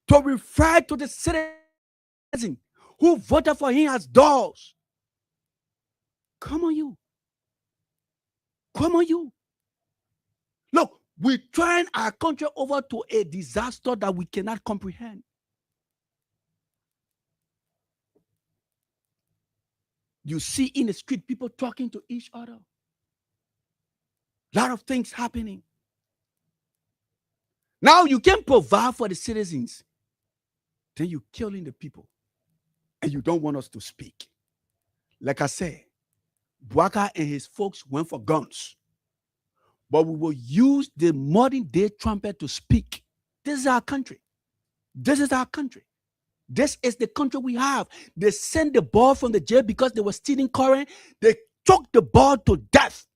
to refer to the citizen who voted for him as dogs, come on you. Come on you. Look, we turn our country over to a disaster that we cannot comprehend. You see in the street people talking to each other. A lot of things happening. Now you can provide for the citizens. Then you're killing the people. And you don't want us to speak. Like I said, Bouaka and his folks went for guns. But we will use the modern day trumpet to speak. This is our country. This is our country. This is the country we have. They sent the ball from the jail because they were stealing current. They took the ball to death.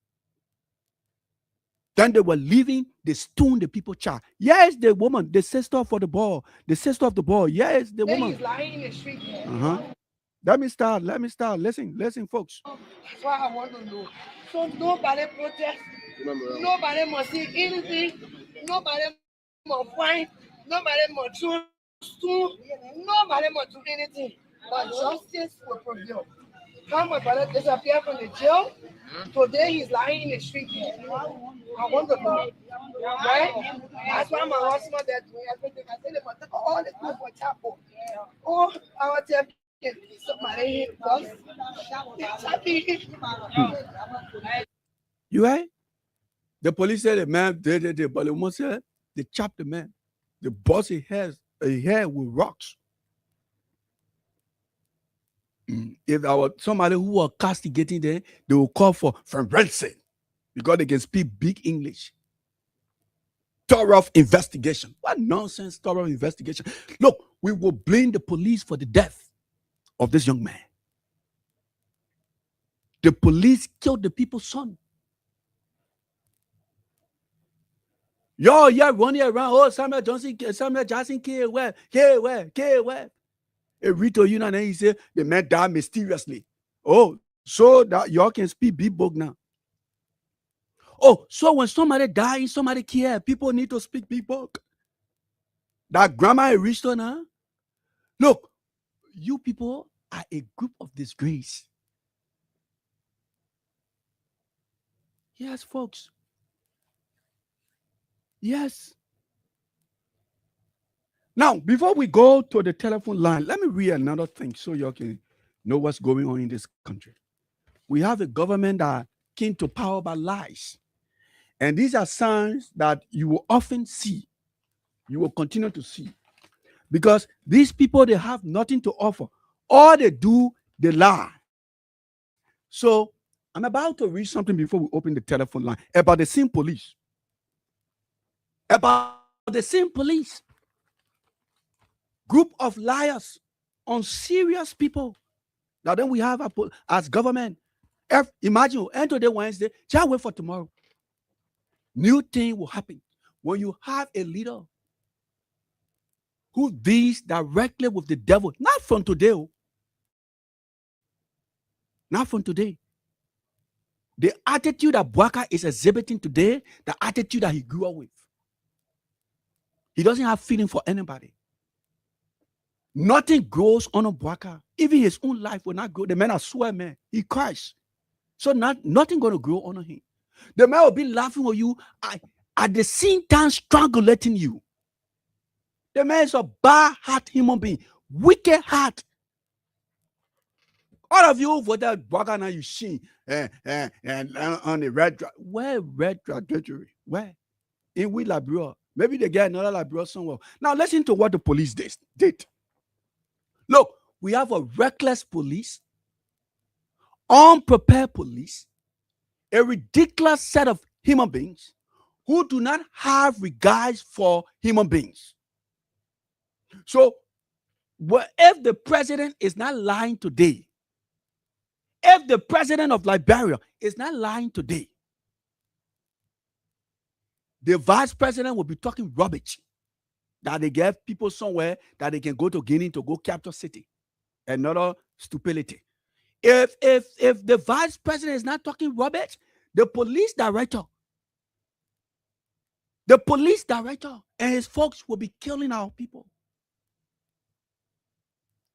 Then they were leaving, they stoned the people child. Yes, the woman, the sister for the ball. The sister of the ball. Yes, the woman. He's lying in the street. Let me start. Listen, folks. That's what I want to know. So nobody protest. Nobody must see anything. Nobody must find. Nobody must choose. Nobody must do anything. But justice will prevail. Come my brother disappeared from the jail. Today he's lying in the street. I want to know. Right? That's why my husband is doing everything. I said, but take all the food for chapel. Oh, I want to somebody You right? The police said the man did, but the woman said they chopped the man. The boss he has a hair with rocks. If there was somebody who was castigating them, they will call for forensic because they can speak big English. Thorough investigation. What nonsense, thorough investigation. Look, we will blame the police for the death of this young man. The police killed the people's son. Yo, yeah, running around. Oh, Samuel Jackson killed where? A Rito, you know, and he said the man died mysteriously. Oh, so that y'all can speak big book now. Oh, so when somebody dies, somebody care, people need to speak big book. That grandma is rich now. Look, you people are a group of disgrace. Yes, folks. Yes. Now, before we go to the telephone line, let me read another thing so you can know what's going on in this country. We have a government that came to power by lies. And these are signs that you will often see. You will continue to see. Because these people, they have nothing to offer. All they do, they lie. So, I'm about to read something before we open the telephone line about the same police. About the same police. Group of liars, unserious people. Now then we have as government. Imagine, end today Wednesday, just wait for tomorrow. New thing will happen. When you have a leader who deals directly with the devil, not from today. Not from today. The attitude that Bouaka is exhibiting today, the attitude that he grew up with. He doesn't have feeling for anybody. Nothing grows on a Bouaka. Even his own life will not grow. The man, I swear, man, he cries. So nothing going to grow on him. The man will be laughing with you. at the same time strangulating you. The man is a bad-heart human being, wicked heart. All of you voted Bwaga now you see and on the red where red trajectory? Where? In we Labrador. Maybe they get another Labrador somewhere. Now listen to what the police did. Look, we have a reckless police, unprepared police, a ridiculous set of human beings who do not have regards for human beings. So, if the president is not lying today, if the president of Liberia is not lying today, the vice president will be talking rubbish that they get people somewhere that they can go to Guinea to go capture city. Another stupidity. If the vice president is not talking rubbish, the police director and his folks will be killing our people.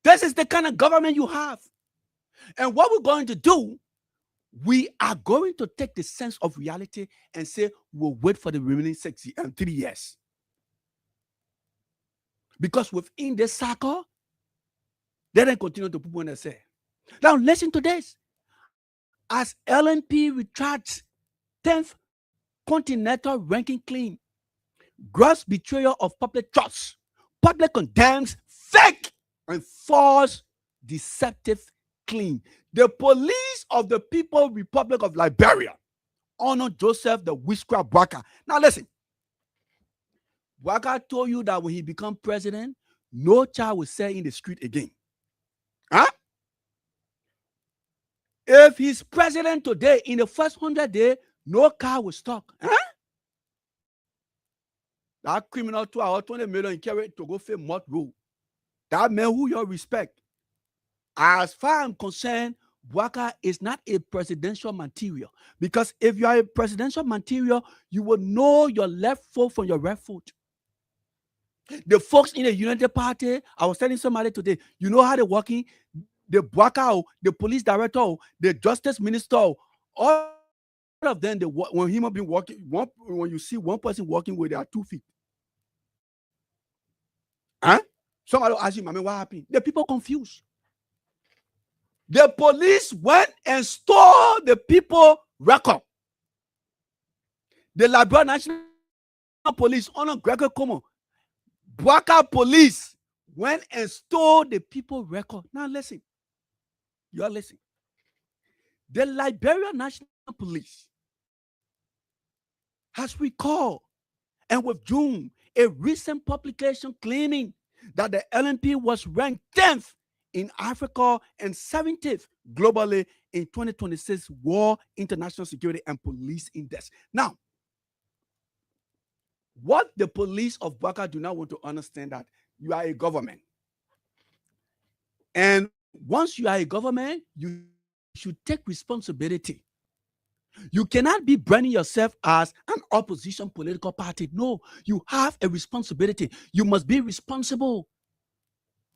This is the kind of government you have. And what we're going to do, we are going to take the sense of reality and say we'll wait for the remaining 3 years. Because within this cycle, they then continue to put on the say. Now listen to this. As LNP retracts 10th continental ranking claim, gross betrayal of public trust, public condemns fake and false deceptive claim. The police of the People's Republic of Liberia honor Joseph the Witchcraft Boakai. Now listen, Boakai told you that when he become president, no child will say in the street again. Huh? If he's president today, in the first 100 days, no car will stop. Huh? That criminal 2 hours, 20 million carry to go for Mott Road. That man who you respect. As far as I'm concerned, Boakai is not a presidential material. Because if you are a presidential material, you will know your left foot from your right foot. The folks in the United Party, I was telling somebody today, you know how they're working? The Boakai, the police director, the justice minister, all of them, when human being walking, when you see one person walking with their 2 feet. Huh? Somebody will ask you, what happened? The people confused. The police went and stole the people record. The Liberia National Police, under Gregor Como, Boakai police went and stole the people record. Now listen. You are listening. The Liberia National Police has recalled and withdrawn a recent publication claiming that the LNP was ranked 10th in Africa and 17th globally in 2026 World International Security and Police Index. Now, what the police of Boakai do not want to understand that you are a government. And once you are a government, you should take responsibility. You cannot be branding yourself as an opposition political party. No, you have a responsibility. You must be responsible.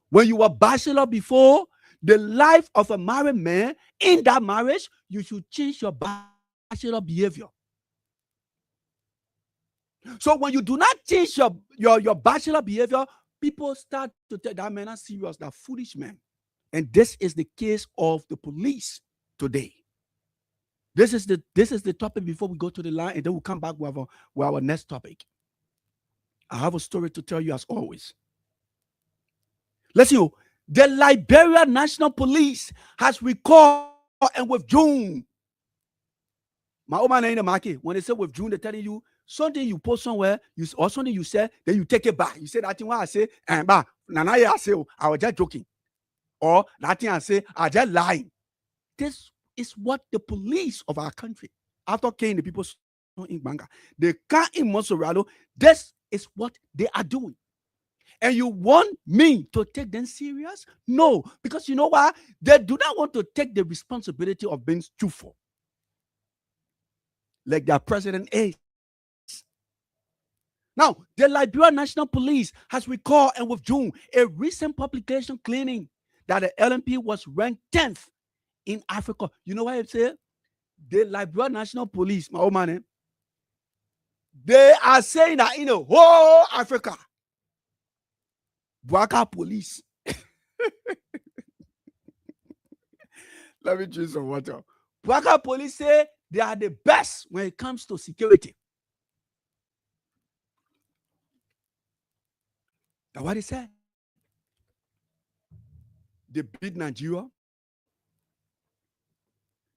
When you were bachelor before, the life of a married man, in that marriage, you should change your bachelor behavior. So when you do not change your bachelor behavior, people start to take that man as serious, that foolish man. And this is the case of the police today. This is the topic before we go to the line, and then we'll come back with our next topic. I have a story to tell you as always. Listen, the Liberia National Police has recalled and withdrawn. My old man in the market, when they say withdrawn, they're telling you something you post somewhere, or something you say, then you take it back. You say that thing what I say, and I say, I was just joking. Or that thing I say, I just lying. This is what the police of our country, after killing the people in Banga, they can't in Monserrado. This is what they are doing. And you want me to take them serious? No, because you know why? They do not want to take the responsibility of being truthful, like their president is. Now, the Liberia National Police has recalled and withdrawn a recent publication claiming that the LNP was ranked 10th in Africa. You know what I say? The Liberia National Police, my old man, They are saying that in the whole Africa, Bwaka police. Let me drink some water. Bwaka police say they are the best when it comes to security. That's what they said. They beat Nigeria.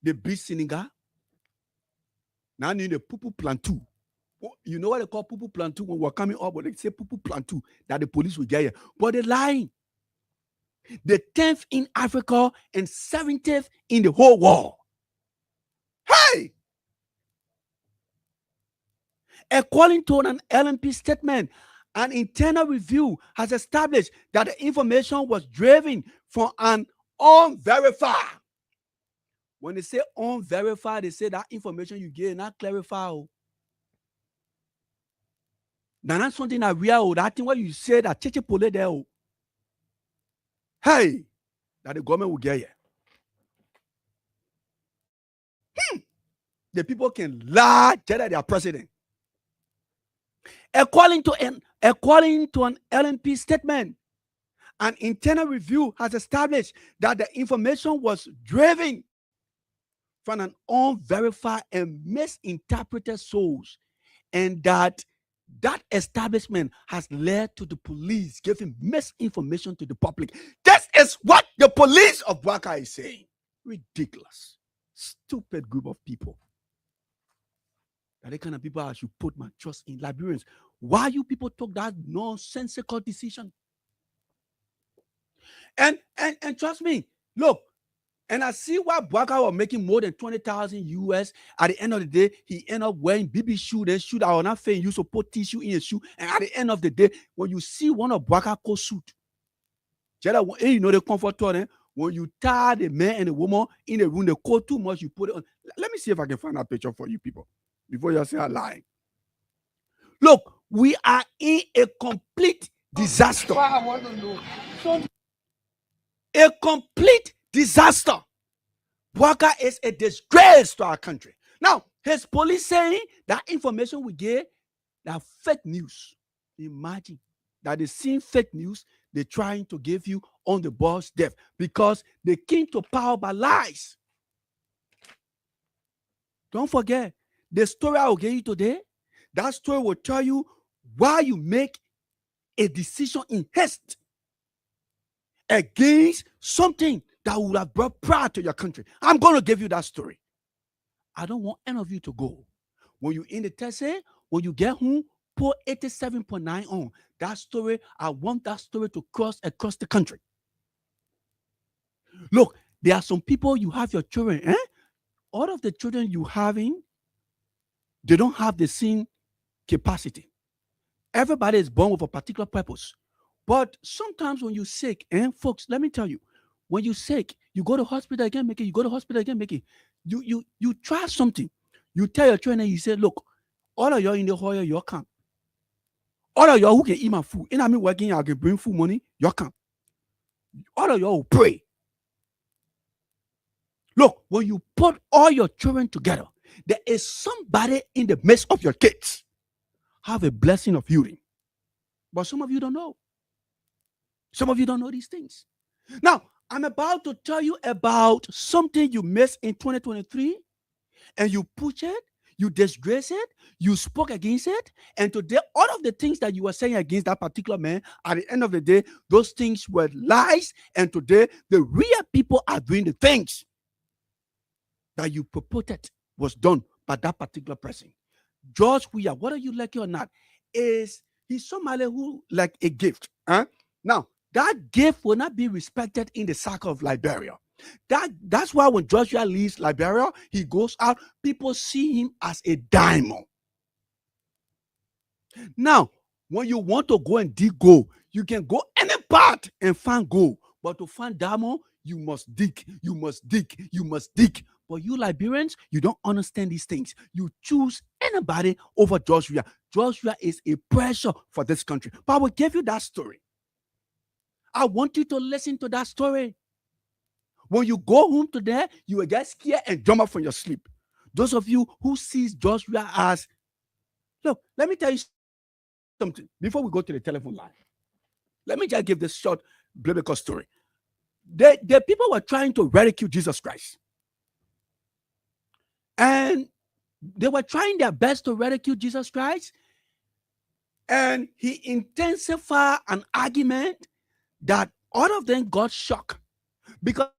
They beat Senegal. Now in the Pupu Plantu. You know what they call Pupu Plantu when we're coming up, but they say Pupu Plantu that the police will get here. But they're lying. The 10th in Africa and 70th in the whole world. Hey! According to an LNP statement, an internal review has established that the information was driven from an unverified. When they say unverified, they say that information you get not clarified. Now that's something that we are. That thing what you say that Cheche Pole there. Hey, that the government will get here. The people can lie that they are president. According to an LNP statement, an internal review has established that the information was driven from an unverified and misinterpreted source, and that establishment has led to the police giving misinformation to the public. This is what the police of Bwaka is saying. Ridiculous. Stupid group of people. That the kind of people I should put my trust in. Liberians, why you people took that nonsensical decision? And trust me, look, and I see why Bwaka was making more than 20,000 US. At the end of the day, he ended up wearing BB shoe, then shoe that was not fair. You support tissue in your shoe. And at the end of the day, when you see one of Bwaka coat suit, you know the comfort on it. When you tie the man and the woman in the room, the coat too much, you put it on. Let me see if I can find that picture for you people before you say I'm lying. Look, we are in a complete disaster. I want to know. So A complete disaster. Bwaka is a disgrace to our country. Now, his police saying that information we get, that fake news. Imagine that they see fake news, they're trying to give you on the boss death because they came to power by lies. Don't forget, the story I will give you today, that story will tell you why you make a decision in haste against something that would have brought pride to your country. I'm going to give you that story. I don't want any of you to go. When you in the test, when you get home, put 87.9 on. That story, I want that story to cross across the country. Look, there are some people, you have your children, all of the children you having, they don't have the same capacity. Everybody is born with a particular purpose. But sometimes when you're sick, folks, let me tell you, when you're sick, you go to hospital again, make it. You go to hospital again, make it. You try something. You tell your trainer, you say, look, all of y'all in the hall, you come. All of y'all who can eat my food, and I mean working, I can bring food money, you come. All of y'all will pray. Look, when you put all your children together, there is somebody in the midst of your kids have a blessing of healing. But some of you don't know. Some of you don't know these things. Now, I'm about to tell you about something you missed in 2023, and you push it, you disgrace it, you spoke against it, and today, all of the things that you were saying against that particular man, at the end of the day, those things were lies, and today, the real people are doing the things that you purported was done by that particular person. George Weah, whether you like it or not, he's somebody who like a gift. Now, that gift will not be respected in the circle of Liberia. That's why when George Weah leaves Liberia, he goes out, people see him as a diamond. Now, when you want to go and dig gold, you can go any part and find gold. But to find diamond, you must dig, you must dig, you must dig. But you Liberians, you don't understand these things. You choose anybody over George Weah. George Weah is a pressure for this country. But I will give you that story. I want you to listen to that story. When you go home today, you will get scared and jump up from your sleep. Those of you who sees George Weah as Look, let me tell you something before we go to the telephone line. Let me just give this short biblical story. The people were trying to ridicule Jesus Christ. And they were trying their best to ridicule Jesus Christ. And he intensified an argument that all of them got shocked. Because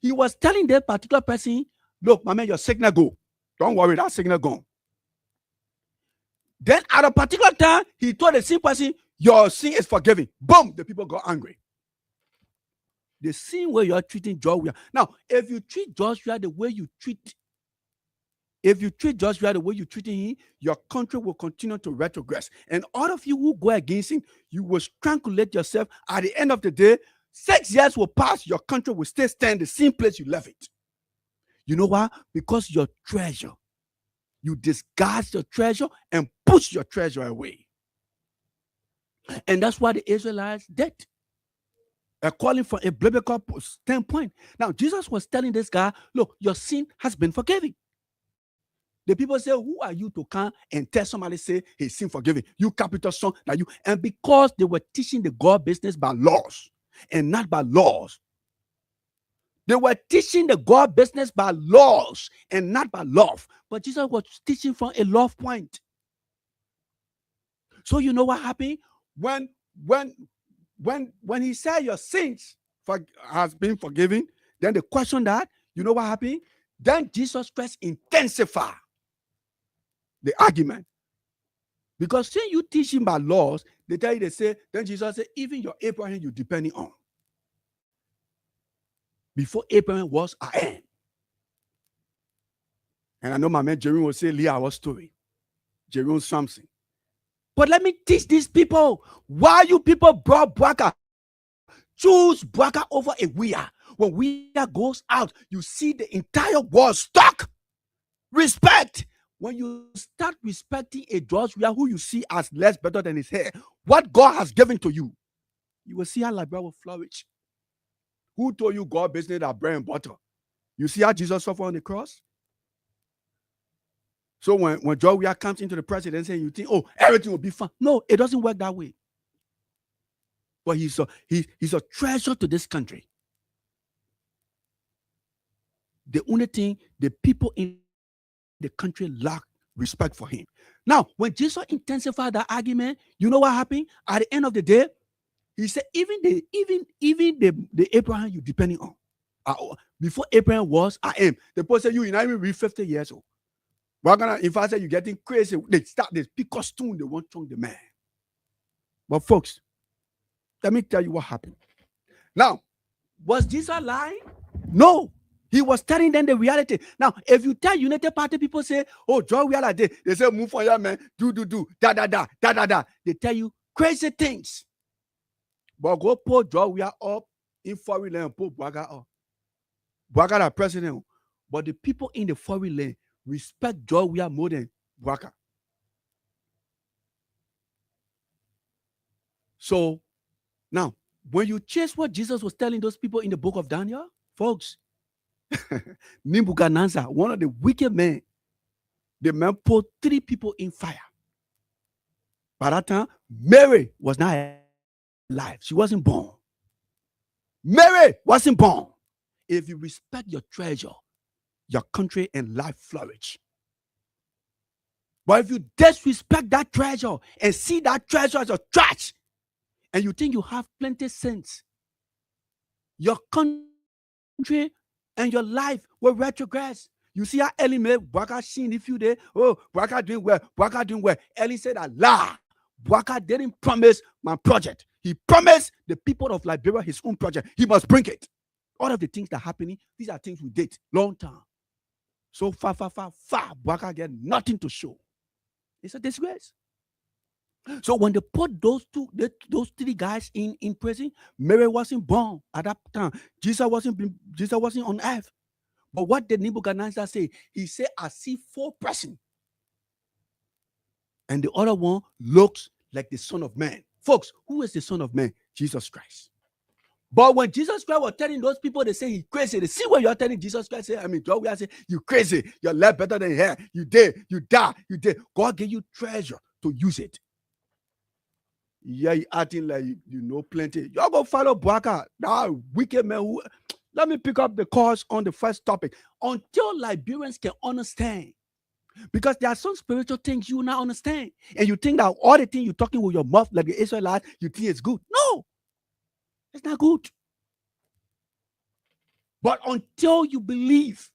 he was telling that particular person, look, my man, your signal go. Don't worry, that signal gone. Then at a particular time, he told the same person, your sin is forgiven. Boom, the people got angry. The same way you are treating Joshua. Now, if you treat Joshua the way you treat, Joshua the way you treating him, your country will continue to retrogress. And all of you who go against him, you will strangulate yourself. At the end of the day, 6 years will pass, your country will still stand the same place you left it. You know why? Because your treasure, you disguise your treasure and push your treasure away. And that's why the Israelites did. Calling from a biblical standpoint. Now, Jesus was telling this guy, look, your sin has been forgiven. The people say, who are you to come and tell somebody, say, his sin forgiven? You capital son, that you. And because they were teaching the God business by laws and not by laws. They were teaching the God business by laws and not by love. But Jesus was teaching from a love point. So you know what happened? When he said your sins has been forgiven, then the question that, you know what happened? Then Jesus Christ intensified the argument. Because since you teach him by laws, they tell you, they say, then Jesus said, even your Abraham you're depending on. Before Abraham was, I am. And I know my man Jerome will say, Leah, our story. Jerome Samson. But let me teach these people why you people brought Bwaka. Choose Bwaka over a Wia. When Wia goes out, you see the entire world stuck. Respect. When you start respecting a George Weah who you see as less better than his hair, what God has given to you, you will see how Liberia will flourish. Who told you God business are bread and butter? You see how Jesus suffered on the cross? So when George Weah comes into the presidency, you think, oh, everything will be fine. No, it doesn't work that way. But he's a treasure to this country. The only thing the people in the country lack respect for him. Now, when Jesus intensified that argument, you know what happened? At the end of the day, he said, even the Abraham you depending on. Before Abraham was, I am. The person said, you not even reach 50 years old. We're gonna, if I say you're getting crazy, they start this pick stone, they want to chunk the man. But folks, let me tell you what happened. Now, was Jesus lying? No. He was telling them the reality. Now, if you tell United Party people say, oh, John, we are like this, they say, move for your man, do, da. They tell you crazy things. But go put John, we are up in foreign land, put Bwaga up. Bwaga the president. But the people in the foreign land respect John, we are more than Bwaga. So, now, when you chase what Jesus was telling those people in the book of Daniel, folks, Nebuchadnezzar, one of the wicked men, the man put 3 people in fire. By that time, Mary was not alive. She wasn't born. Mary wasn't born. If you respect your treasure, your country and life flourish. But if you disrespect that treasure and see that treasure as a trash, and you think you have plenty of sense, your country and your life will retrogress. You see how Ellie made Bwaka seen if you there. Oh, Bwaka doing well. Ellie said, Allah, Bwaka didn't promise my project. He promised the people of Liberia his own project. He must bring it. All of the things that are happening, these are things we did long time. So far, Bwaka get nothing to show. It's a disgrace. So when they put those 3 guys in prison, Mary wasn't born at that time. Jesus wasn't on earth. But what did Nebuchadnezzar say? He said, I see 4 persons. And the other one looks like the Son of Man. Folks, who is the Son of Man? Jesus Christ. But when Jesus Christ was telling those people, they say he's crazy. They see what you're telling Jesus Christ. Say, I mean, we are saying you crazy. Your left better than hair. You did. You die. You did. God gave you treasure to use it. Yeah, you acting like you know plenty. Y'all go follow Bwaka, that wicked man who. Let me pick up the course on the first topic. Until Liberians can understand, because there are some spiritual things you not understand, and you think that all the things you're talking with your mouth, like the Israelites, you think it's good. No, it's not good. But until you believe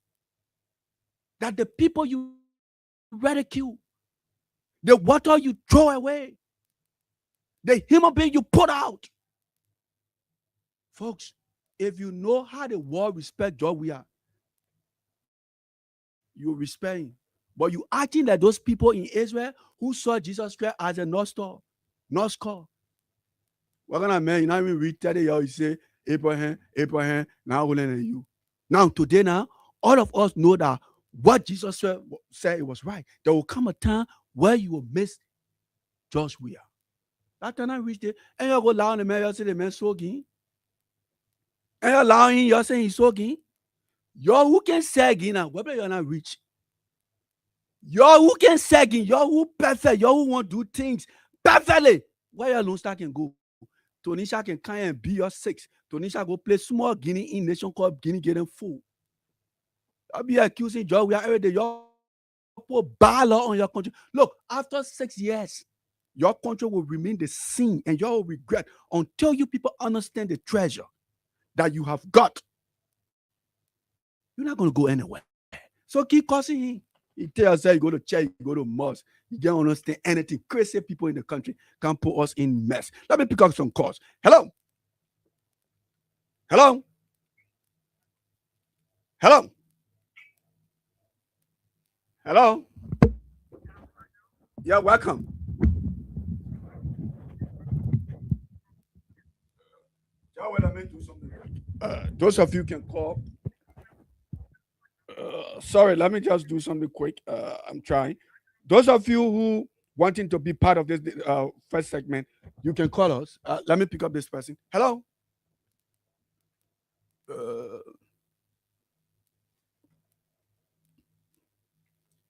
that the people you ridicule, the water you throw away, the human being you put out, folks, if you know how the world respect George Weah, you respect him. But you acting like those people in Israel who saw Jesus Christ as a North Star. What kind of man, you know, even read 30 years, you say, Abraham, now older than you. Now, today, all of us know that what Jesus said it was right. There will come a time where you will miss George Weah. That time I reached it, and you go down the man, you say the man so again. And you allow him, you're saying he's so again. Y'all who can say again now, whether you're not rich. Y'all who can say again, y'all who perfect, y'all who want to do things perfectly. Where your Lone Star can go. Tonisha can come and be your six. Tonisha go play small Guinea in nation called Guinea getting full. I'll be accusing George Weah every day. Y'all put bad law on your country. Look, after 6 years, your country will remain the same, and y'all will regret until you people understand the treasure that you have got. You're not going to go anywhere. So keep cursing him. He tells us you go to church, you go to mosque. You don't understand anything. Crazy people in the country can put us in mess. Let me pick up some calls. Hello. Hello. Hello. Hello. Yeah, welcome. Those of you can call. Sorry, let me just do something quick. I'm trying. Those of you who wanting to be part of this first segment, you can call us. Let me pick up this person. Hello.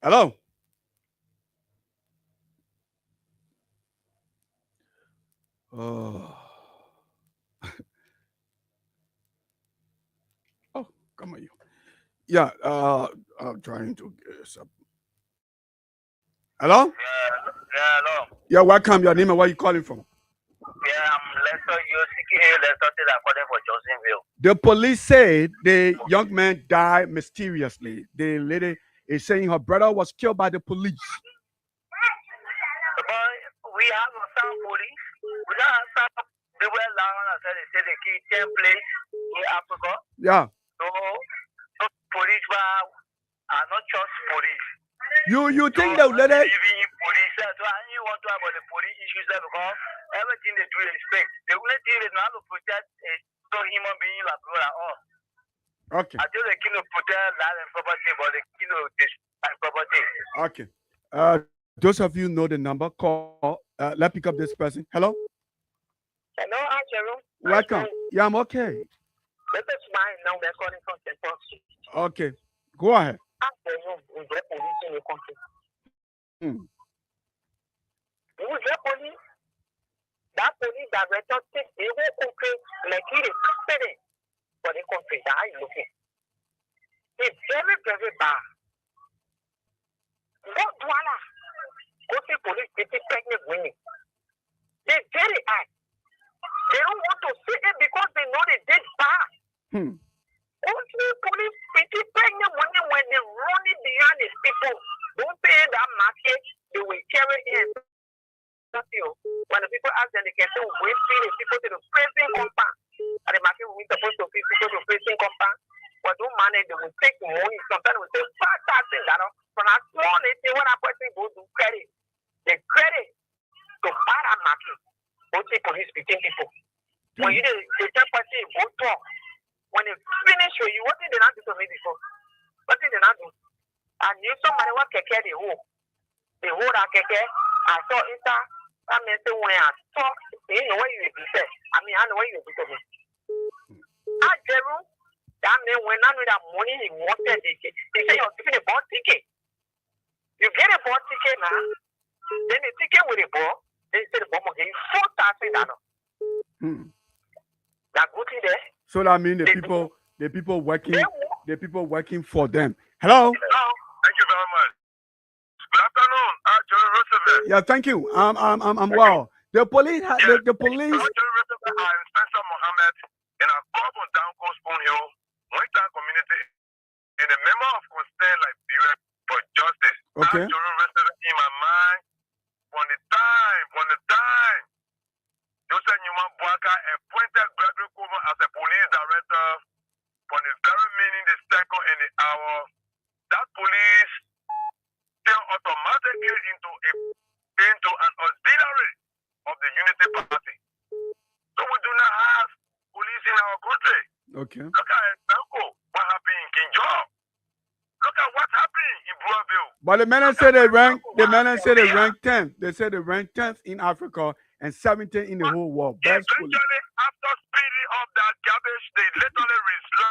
Hello. Oh, come on, you. Yeah, I'm trying to get this up. Hello? Yeah, hello. Yeah, welcome. Your name and where you calling from? Yeah, I'm Lester UCK, Lester State according for Johnsonville. The police said the young man died mysteriously. The lady is saying her brother was killed by the police. But we have some police. We don't have some people around us. They say they keep 10 place in Africa. Yeah. So police are not just police. You think the lady? Even police, so I want to about the police issues there because everything they do is fake. The only thing they know how to protect is no human being like all. Okay. I think they can protect land and property, but they can destroy property. Okay. Those of you know the number. Call. Let's pick up this person. Hello. Hello, Jerome. Welcome. Yeah, I'm okay. This is mine now. They're calling from St. Paul Street. Okay. Go ahead. We get police in the country. We get police. That police director takes the whole country like he is president for the country that I'm looking. It's very, very bad. What Douala? Go to police, they take pregnant women. They're very hard. They don't want to see it because they know they did bad. Only police pity pregnant women when they're running behind these people. Don't pay that market, they will carry in. When the people ask them, they can say, we feed the people to the prison compound. And the market will be supposed to feed people to the prison compound. But don't manage, they will take money. Sometimes we say, fast taxing that. From a small thing, when a person goes to credit, the credit to buy that market. Don't take police between people. When you the same person, go talk. When they finish with you, what did they not do to me before? What did they not do? I knew somebody was keke the whole. The whole that keke, I saw it. I mean, when I talk, you know what you will say. I mean, I know what you will do to me. Ajeru, that means when I know that money he wanted, they say you're giving a bond ticket. You get a bond ticket now, then the ticket with a ball, they say the bond will give you $4,000. That good thing there. So that means the people working for them. Hello. Thank you very much. Good afternoon, Jerry Roosevelt. Yeah, thank you. I'm well. The police. The police. Jerry Roosevelt and Spencer Mohammed in a club on Down Coast Spoon Hill, Moita community, and a member of Concern Liberia for Justice. Okay. Jerry Roosevelt in my mind from the time. Joseph Newman Bwaka appointed Gregory Cuomo as a police director from the very minute, the second, and the hour. That police still automatically into an auxiliary of the Unity Party. So we do not have police in our country. Okay. Look at example what happened in King George. Look at what happened in Broadville. But the men say they rank. The men say they rank 10th. They say they rank 10th in Africa and 17th in the whole world. Best police. Eventually, after speeding up that garbage, they literally withdraw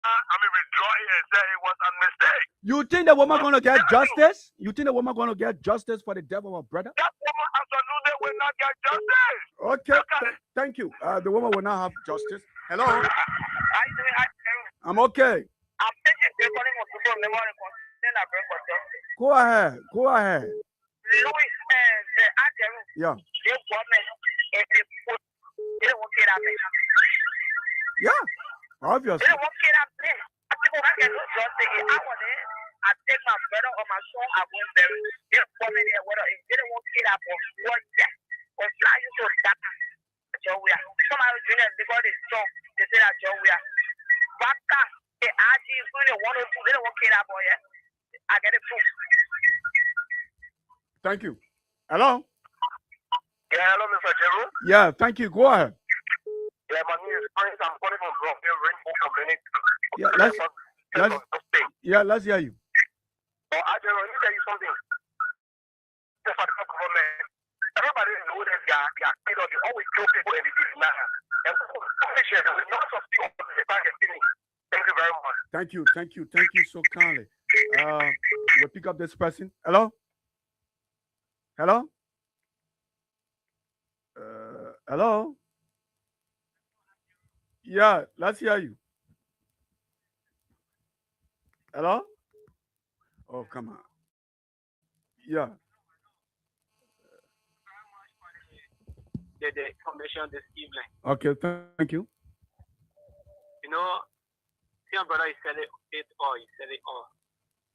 it and say it was a mistake. You think the woman gonna get justice? You think the woman gonna get justice for the death of her brother? That woman absolutely will not get justice. Okay. Thank you. The woman will not have justice. Hello. I'm okay. I'm thinking they're calling for people memory concern and bring for justice. Go ahead. Louis and Ajeru. Yeah. They government and they won't get up there. Yeah. Obviously. They won't get up there. People can do justice. I want it. I take my brother or my son, I won't bury. They're coming there whether if they don't want to get up or what or fly you to that. Somebody doing it because they strong. They say that Joe we are. Baka, the RG is doing it 102. They don't want to get up or I get it proof. Thank you. Hello? Yeah, hello, Mr. Jeru. Yeah, thank you. Go ahead. Yeah, my name is Prince. I'm calling from Brockville Rainbow Community. Yeah, let's hear you. Oh, Jeru, let me tell you something. The federal government, everybody knows that they are paid or they always kill people in the business. And politicians, there is no such thing on the target thing. Thank you very much. Thank you so kindly. We'll pick up this person. Hello? Hello? Yeah, let's hear you. Hello? Oh, come on. Yeah. The information this evening. Okay, thank you. You know, your brother is selling it all.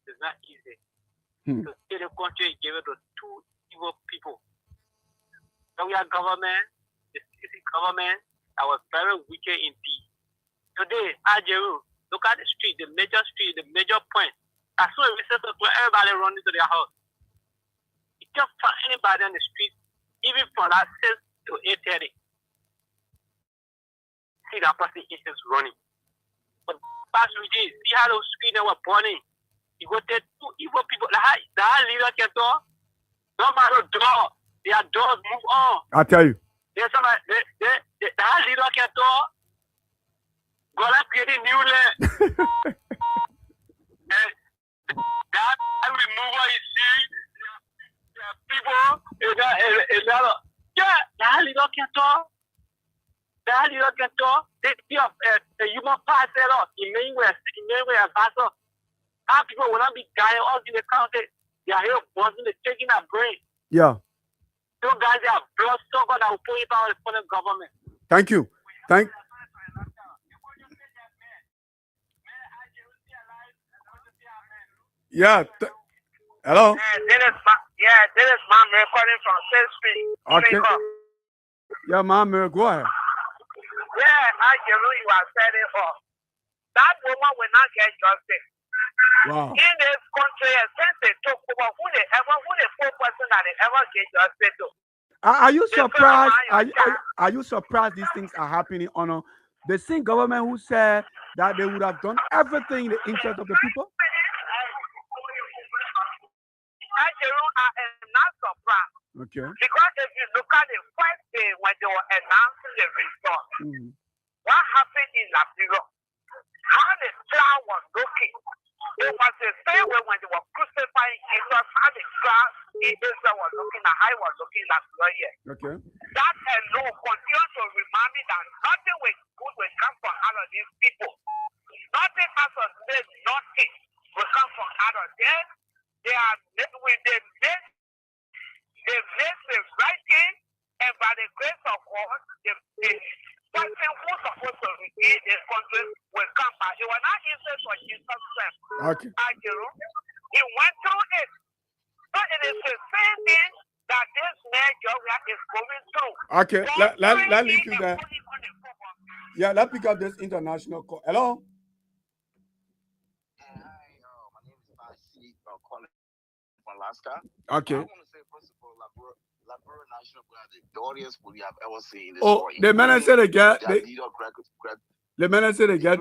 It's not easy. To see the country give it to two evil people. So we are government, the city government, that was very wicked indeed. Today, Ajeru, look at the street, the major point. As soon as we set up, everybody run into their house. You can't find anybody on the street, even from that 6 to 8:30. See that person is just running. But past regime, see how those streets were burning. You go there, two evil people. That leader can talk. No matter door, their doors move on. I tell you. There's somebody, that leader can talk. God has created new land. And that remover you see, people, that leader can talk. That leader can talk. They have a human part set up. Emmanuel Ambassador. How people will not be dying all in the country. They are here buzzing, they're taking their brain. Yeah. Those guys, they are blood sucker that will put it on the foreign government. Thank you. Yeah. Hello? This is my recording from 6th Street. Okay. Yeah, Mom, go ahead. Yeah, you are setting up. That woman will not get justice. Wow. In this country, since they took over, who the poor person that they ever get justice to? Are you surprised? Are you surprised these things are happening on the same government who said that they would have done everything in the interest of the people? I am not surprised. Okay. Because if you look at the first day when they were announcing the result, what happened in Liberia, how the crowd was looking. It was the same way when they were crucifying Jesus, how the crowd in Israel was looking and how it was looking in Liberia. Okay. That alone continues to remind me that nothing good will come from out of these people. Nothing as of today, nothing will come from out of them. They made the right thing, and by the grace of God, the person who's supposed to redeem this country will come back. It was not easy for Jesus Christ. Okay. He went through it. So it is the same thing that this man Joria is going through. Okay, let me do that. Yeah, let's pick up this international call. Hello? Hi, my name is Basi, calling from Alaska. Okay. I want to say, first of all, Liberia National Guard, the dirtiest we have ever seen in this Oh, story. the man said they get The man said they get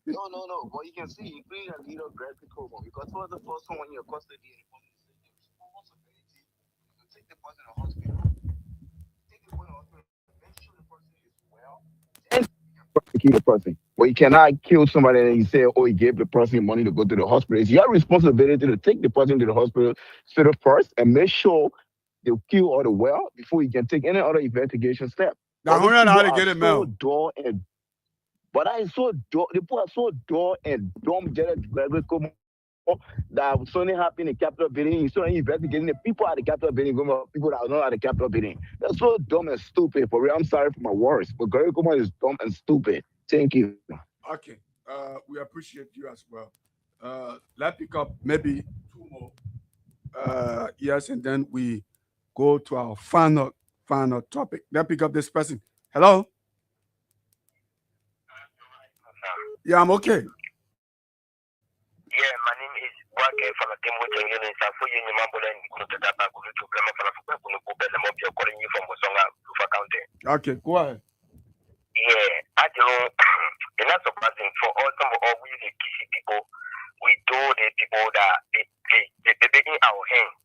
No, but you can see, including a leader, Greg Picomo, because it was the first one when you're custody and responsibility to take the person to the hospital. Take the person to the hospital, make sure the person is well, and prosecute the person. But you cannot kill somebody and you say, oh, he gave the person money to go to the hospital. It's your responsibility to take the person to the hospital first and make sure they kill all the well before you can take any other investigation step. Now, who know how to get it, Mel? But I saw the people are so dull and dumb that something happened in the Capitol building. So investigating the people at the Capitol building, people that are not at the Capitol building. That's so dumb and stupid. For real, I'm sorry for my words, but Gary Kuma is dumb and stupid. Thank you. Okay. We appreciate you as well. Let's pick up maybe two more. Yes, and then we go to our final topic. Let's pick up this person. Hello? Yeah, I'm okay. Yeah, my name is Wake from the team with the Union Safu Union Mambola and Kutaba to Grandma Falafuka, calling you from Mosonga, Lufa County. Okay, go ahead. Yeah, I don't know. It's not surprising for all we the Kisi people. We do the people that they in our hand.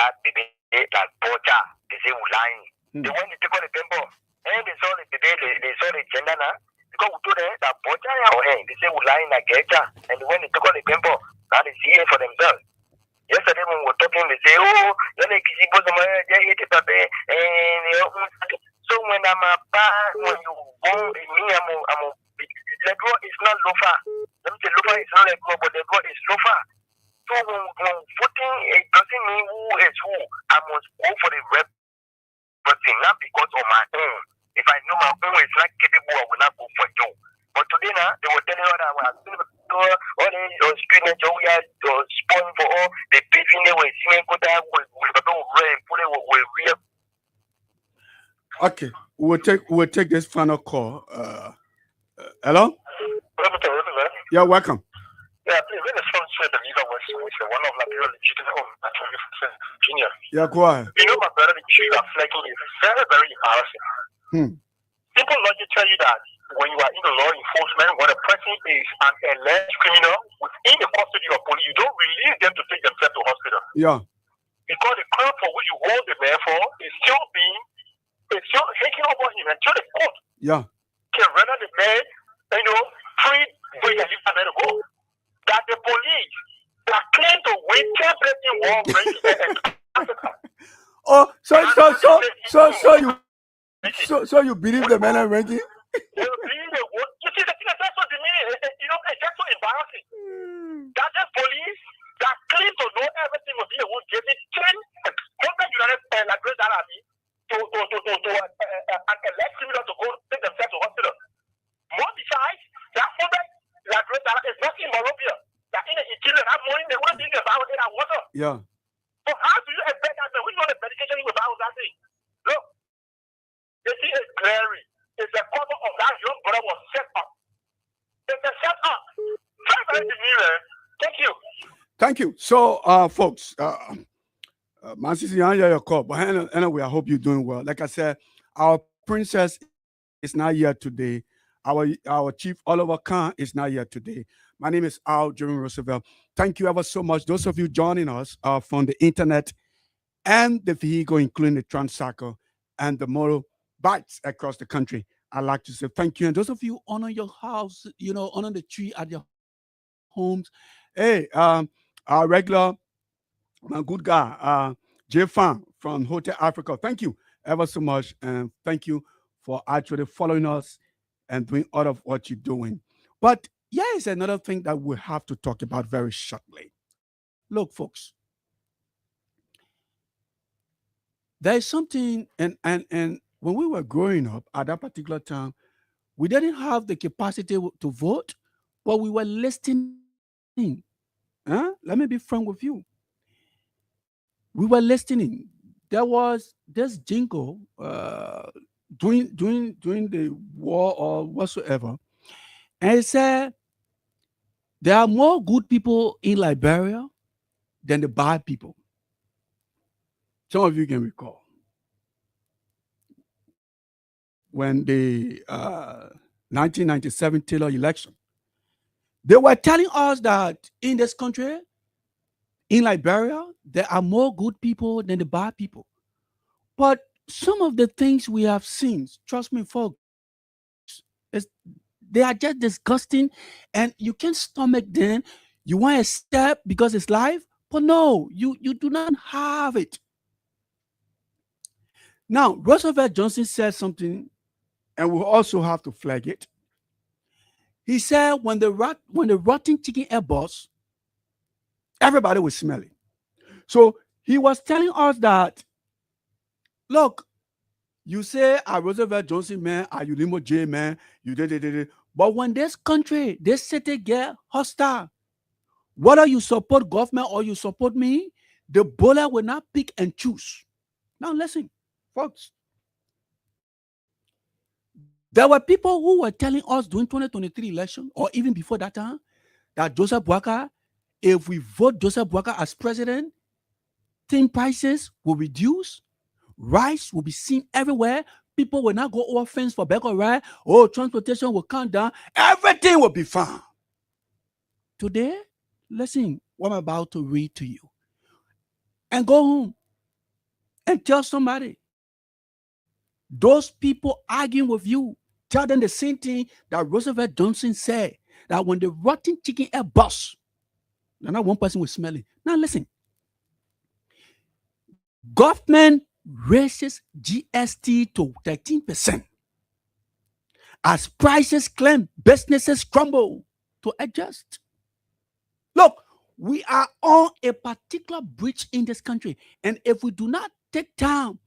That baby like Bocha, they say we lying. They want to take on the temple. And they saw the baby, they saw the gender now. Because we do that Bocha in our hand. They say we lying like Gecha. And when they take on the temple, now they see it for themselves. Yesterday when we were talking, they say, oh, you're like Kisi Bosoma, they hate it, and so when I'm a when you go, me, I'm Legro is not Lofa. Let me say Lofa is not Legro, but Legro is Lofa. So when voting, it doesn't mean who is who. I must go for the rep person, not because of my own. If I know my own is not capable, I will not go for you. But today now, they were telling me that I was all the street nature we had spawn for all the paving they were seeing good that will real. Okay, we'll take this final call. Hello? Yeah, welcome. Yeah, please, when the son said the leader was one of Liberia legitimate Virginia. Yeah, go ahead. You know, my brother, the issue you are flagging is very, very embarrassing. People logically tell you that when you are in the law enforcement, when a person is an alleged criminal within the custody of police, you don't release them to take themselves to hospital. Yeah. Because the crime for which you hold the man for is still taking over him until the court can render the man, free where you can let go. That the police that claim to win championship war Oh, so you believe the man and ranking? You see, that's what the meaning. That's so embarrassing. That the police that claim to know everything will be the one giving 10 United Liberia Army to an elect criminal to go take themselves to hospital. More besides, that Liberia is not in Morovia. That in the Italian, that morning they want to think about it and water. Yeah. So how do you expect that? We know the medication without that thing. Look, you see it's glaring. It's the cover of that young brother was set up. It's a set up. Very, very demeaning. Thank you. Thank you. So, folks, my sister, your call, but anyway, I hope you're doing well. Like I said, our princess is not here today. Our chief Oliver Khan is not here today. My name is Al Jeremy Roosevelt. Thank you ever so much. Those of you joining us from the internet and the vehicle, including the Transcycle and the motorbikes across the country. I'd like to say thank you. And those of you honor your house, honor the tree at your homes. Hey, our regular, my good guy, Jay Fan from Hotel Africa. Thank you ever so much. And thank you for actually following us and doing all of what you're doing. But here is another thing that we have to talk about very shortly. Look, folks, there is something, and when we were growing up at that particular time, we didn't have the capacity to vote, but we were listening. Let me be frank with you. We were listening. There was this jingle during the war or whatsoever, and it said there are more good people in Liberia than the bad people. Some of you can recall when the 1997 Taylor election, they were telling us that in this country, in Liberia, there are more good people than the bad people. But some of the things we have seen, trust me, folks, they are just disgusting, and you can't stomach them. You want to step because it's life, but no, you do not have it. Now, Roosevelt Johnson said something, and we also have to flag it. He said, when the rotten chicken air bursts, everybody will smell it. So he was telling us that, look, you say, Roosevelt Johnson, man, you Limo J, man, you did. But when this country, this city get hostile, whether you support government or you support me, the bullet will not pick and choose. Now listen, folks. There were people who were telling us during 2023 election, or even before that time, that Joseph Boakai, if we vote Joseph Boakai as president, thing prices will reduce, rice will be seen everywhere, people will not go over fence for bag of rice, transportation will come down, everything will be fine. Today, listen what I'm about to read to you. And go home and tell somebody. Those people arguing with you, tell them the same thing that Roosevelt Johnson said, that when the rotten chicken air bursts, not one person will smell it. Now listen. Government raises GST to 13%. As prices climb, businesses crumble to adjust. Look, we are on a particular bridge in this country, and if we do not take time,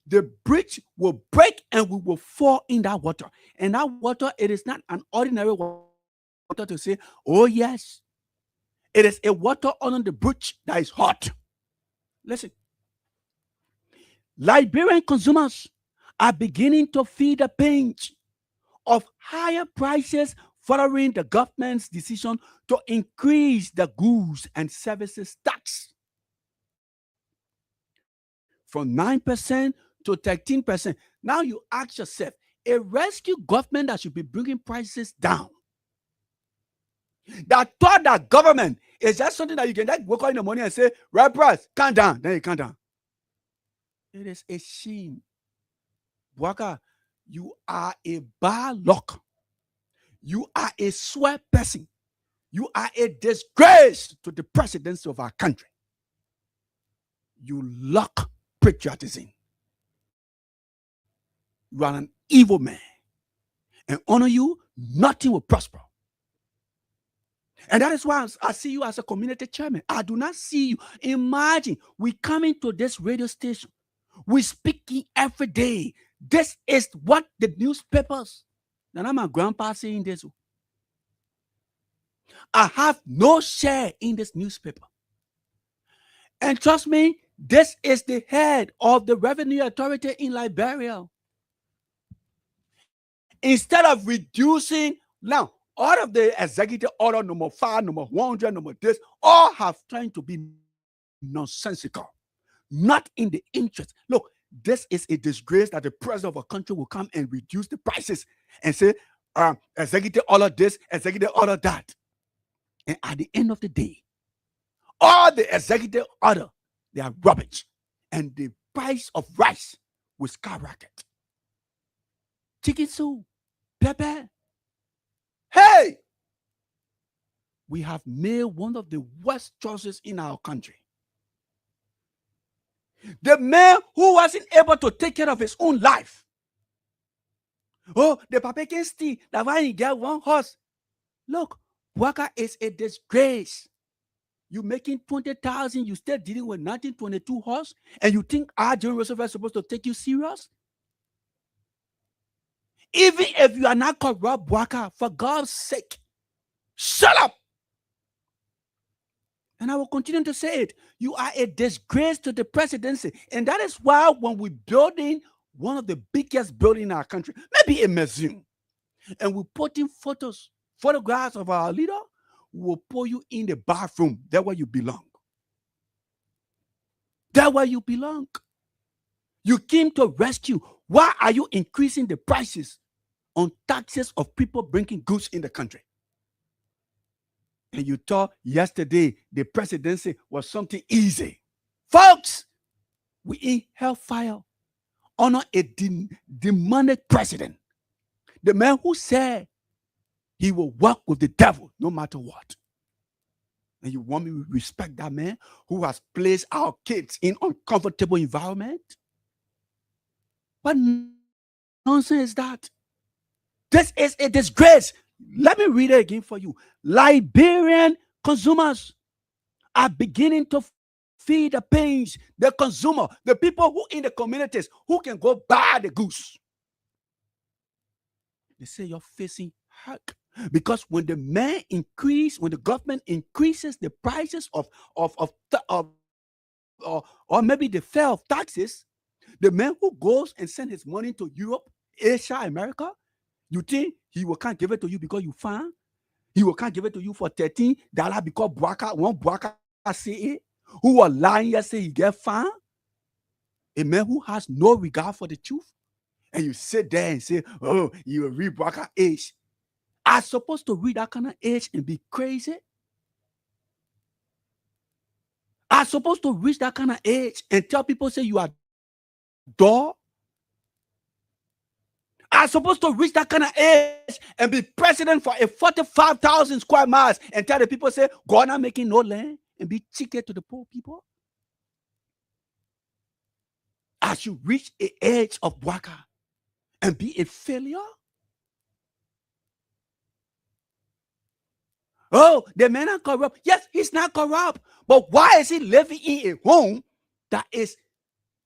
the bridge will break and we will fall in that water. And that water, it is not an ordinary water to say, oh yes. It is a water under the bridge that is hot. Listen. Liberian consumers are beginning to feel the pinch of higher prices following the government's decision to increase the goods and services tax from 9% to 13%. Now you ask yourself, a rescue government that should be bringing prices down, that thought that government is just something that you can just wake up in the morning and say, right price, calm down, then you calm down. It is a shame. Boakai, you are a bad luck. You are a sweat person. You are a disgrace to the presidency of our country. You lack patriotism. You are an evil man. And honor you, nothing will prosper. And that is why I see you as a community chairman. I do not see you. Imagine we coming to this radio station. We speaking every day. This is what the newspapers. And I'm my grandpa saying this. I have no share in this newspaper. And trust me, this is the head of the revenue authority in Liberia. Instead of reducing, now, all of the executive order number 5, number 100, number this, all have trying to be nonsensical, not in the interest. Look, this is a disgrace that the president of a country will come and reduce the prices and say, executive order this, executive order that. And at the end of the day, all the executive order, they are rubbish. And the price of rice will skyrocket. Chicken soup, pepper. Hey! We have made one of the worst choices in our country. The man who wasn't able to take care of his own life. Oh, the papa can steal. That's why he get one horse. Look, Bwaka is a disgrace. You making 20,000, you still dealing with 1922 horse, and you think our generation is supposed to take you serious? Even if you are not corrupt, Bwaka, for God's sake, shut up. And I will continue to say it. You are a disgrace to the presidency. And that is why when we're building one of the biggest buildings in our country, maybe a museum, and we put in photographs of our leader, we will put you in the bathroom. That's where you belong. That's where you belong. You came to rescue. Why are you increasing the prices on taxes of people bringing goods in the country? And you thought yesterday the presidency was something easy. Folks, we in hellfire honor a demonic president. The man who said he will work with the devil no matter what. And you want me to respect that man who has placed our kids in uncomfortable environment? What nonsense is that? This is a disgrace. Let me read it again for you. Liberian consumers are beginning to feel the pains. The consumer, the people who in the communities who can go buy the goods. They say you're facing hurt. Because when the government increases the prices or maybe the fare of taxes, the man who goes and sends his money to Europe, Asia, America, you think he will can't give it to you because you found? He will can't give it to you for $13 because one Bwaka say it, who was lying yesterday, he get found? A man who has no regard for the truth. And you sit there and say, oh, you will read Bwaka age. I'm supposed to read that kind of age and be crazy? I'm supposed to reach that kind of age and tell people, say you are dull? I'm supposed to reach that kind of age and be president for a 45,000 square miles and tell the people, say, God not making no land and be cheeky to the poor people? I should reach the age of Bwaka and be a failure? Oh, the man is corrupt. Yes, he's not corrupt. But why is he living in a home that is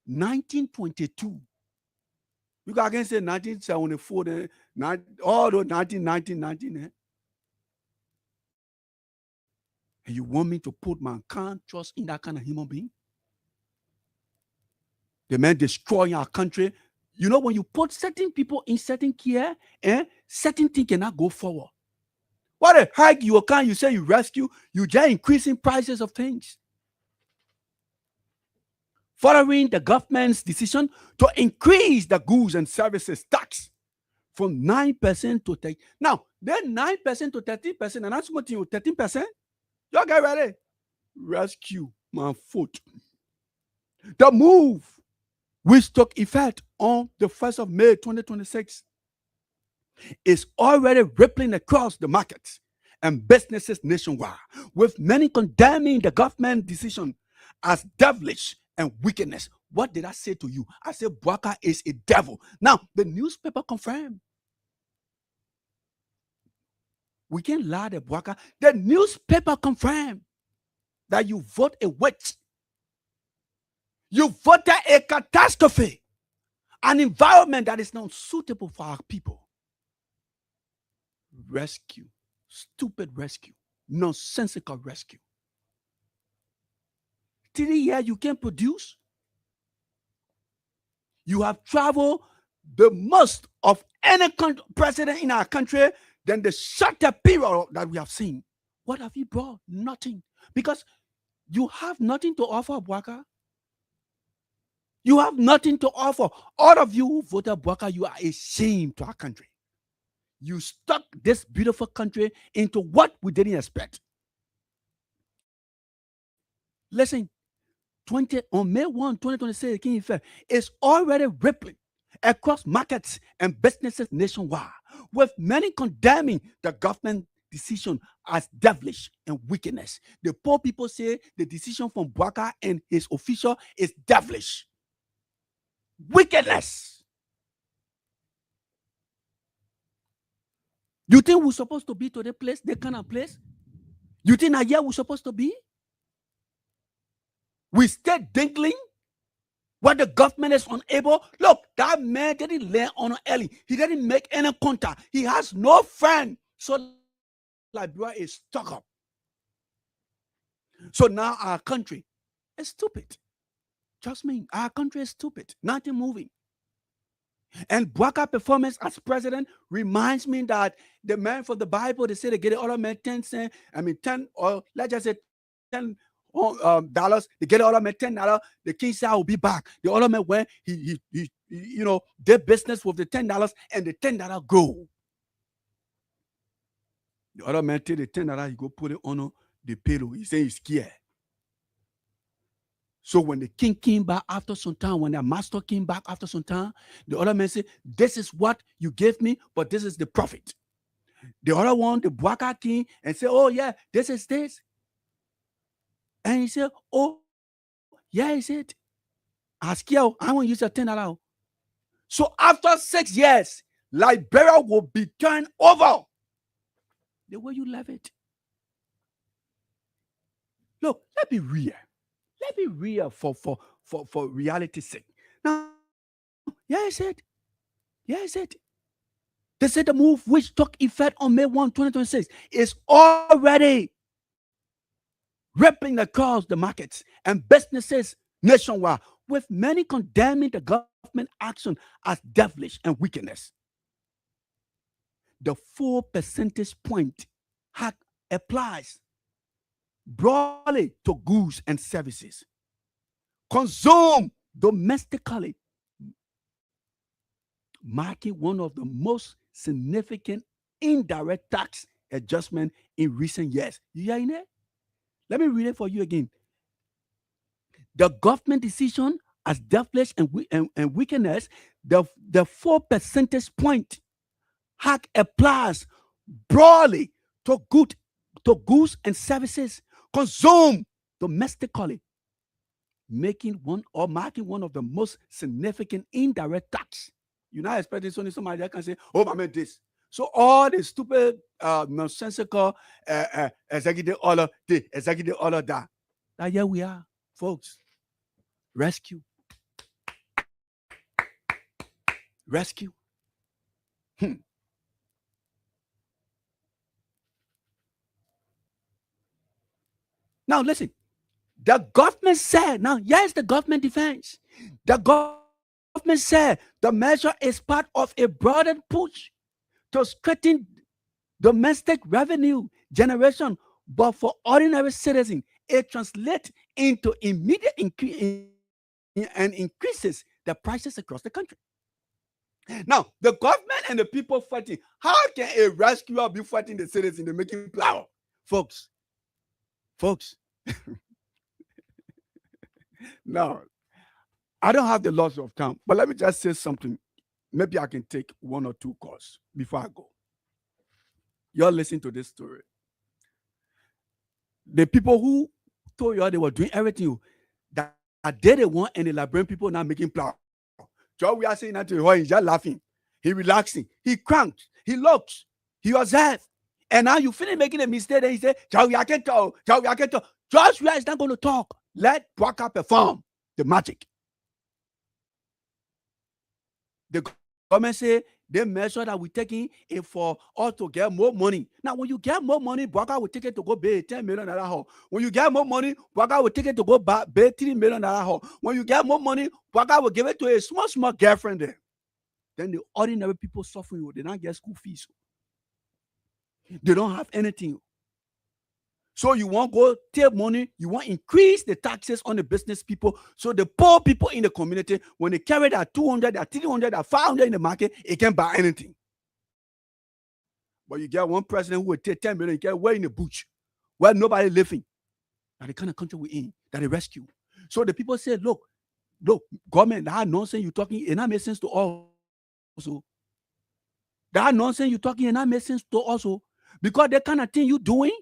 1922? You can say 1974, all those 1919. And you want me to put my kind trust in that kind of human being? The man destroying our country. You know, when you put certain people in certain care, certain things cannot go forward. What the heck you say you rescue, you just increasing prices of things. Following the government's decision to increase the goods and services tax from 9% to 30%. Now, then 9% to 13%, and that's what you 13%. Y'all get ready. Rescue my foot. The move, which took effect on the 1st of May 2026, is already rippling across the markets and businesses nationwide, with many condemning the government decision as devilish and wickedness. What did I say to you? I said Bwaka is a devil. Now, the newspaper confirmed. We can't lie to Bwaka. The newspaper confirmed that you vote a witch. You voted a catastrophe, an environment that is not suitable for our people. Rescue, stupid rescue, nonsensical rescue. 3 years you can produce. You have traveled the most of any president in our country than the shorter period that we have seen. What have you brought? Nothing. Because you have nothing to offer, Bwaka. You have nothing to offer. All of you who voted Bwaka, you are a shame to our country. You stuck this beautiful country into what we didn't expect. Listen, on May 1, 2026, it's already rippling across markets and businesses nationwide, with many condemning the government decision as devilish and wickedness. The poor people say the decision from Bwaka and his official is devilish. Wickedness. You think we're supposed to be to the place, that kind of place? You think that here we're supposed to be? We stay dangling what the government is unable. Look, that man didn't learn honor early. He didn't make any contact. He has no friend. So Liberia is stuck up. So now our country is stupid. Trust me, our country is stupid. Nothing moving. And Bwaka performance as president reminds me that the man from the Bible, they say they get it all of 10 cents. I mean, 10, or let's just say $10. They get it all of $10. The king said, I will be back. The other man went, he did business with the $10 and the $10 go. The other man take the $10, he go put it on the pillow. He say he's scared. So when the king came back after some time, when the master came back after some time, the other man said, this is what you gave me, but this is the profit. The other one, the Bwaka king, and say, oh yeah, this is this. And he said, oh, yeah, he said, ask you, I want to use your $10. So after 6 years, Liberia will be turned over the way you left it. Look, let's be real. Let's be real for reality's sake. Now, yeah, I said. They said the move which took effect on May 1, 2026 is already ripping across the markets and businesses nationwide, with many condemning the government action as devilish and wickedness. The 4 percentage point hack applies broadly to goods and services consumed domestically, marking one of the most significant indirect tax adjustments in recent years. You hearing it? Let me read it for you again. The government decision as devilish and wickedness, the 4 percentage point hack applies broadly to goods and services consumed domestically, marking one of the most significant indirect tax. You're not expecting somebody that can say, oh, I meant this. So all the stupid, nonsensical executive order, the executive order that. Now here we are, folks. Rescue. Now listen, the government said, now here's the government defense. The government said the measure is part of a broader push to strengthen domestic revenue generation, but for ordinary citizens, it translates into immediate increase and increases the prices across the country. Now, the government and the people fighting, how can a rescuer be fighting the citizens in making flour? Folks, now, I don't have the loss of time, but let me just say something. Maybe I can take 1 or 2 calls before I go. Y'all listen to this story. The people who told you they were doing everything that they didn't want, and the Liberian people now making flour. So we are saying that to him, he's just laughing. He relaxing. He cranked. He looks. He was there. And now you finish making a mistake, and he said, I can't talk. Joshua is not going to talk. Let Bwaka perform the magic. The government say the measure that we're taking is for us to get more money. Now, when you get more money, Bwaka will take it to go pay $10 million home. When you get more money, Bwaka will take it to go pay $3 million home. When you get more money, Bwaka will give it to a small girlfriend there. Then the ordinary people suffering, they don't get school fees. They don't have anything. So you want to go take money, you want to increase the taxes on the business people. So the poor people in the community, when they carry that 200, that 300, that 500 in the market, it can't buy anything. But you get one president who will take 10 million, you get way in the bush, where nobody living. That's the kind of country we're in, that they rescue. So the people say, look, look, government, that nonsense you talking, it not make sense to us also. That nonsense you talking, it not make sense to us also. Because the kind of thing you doing,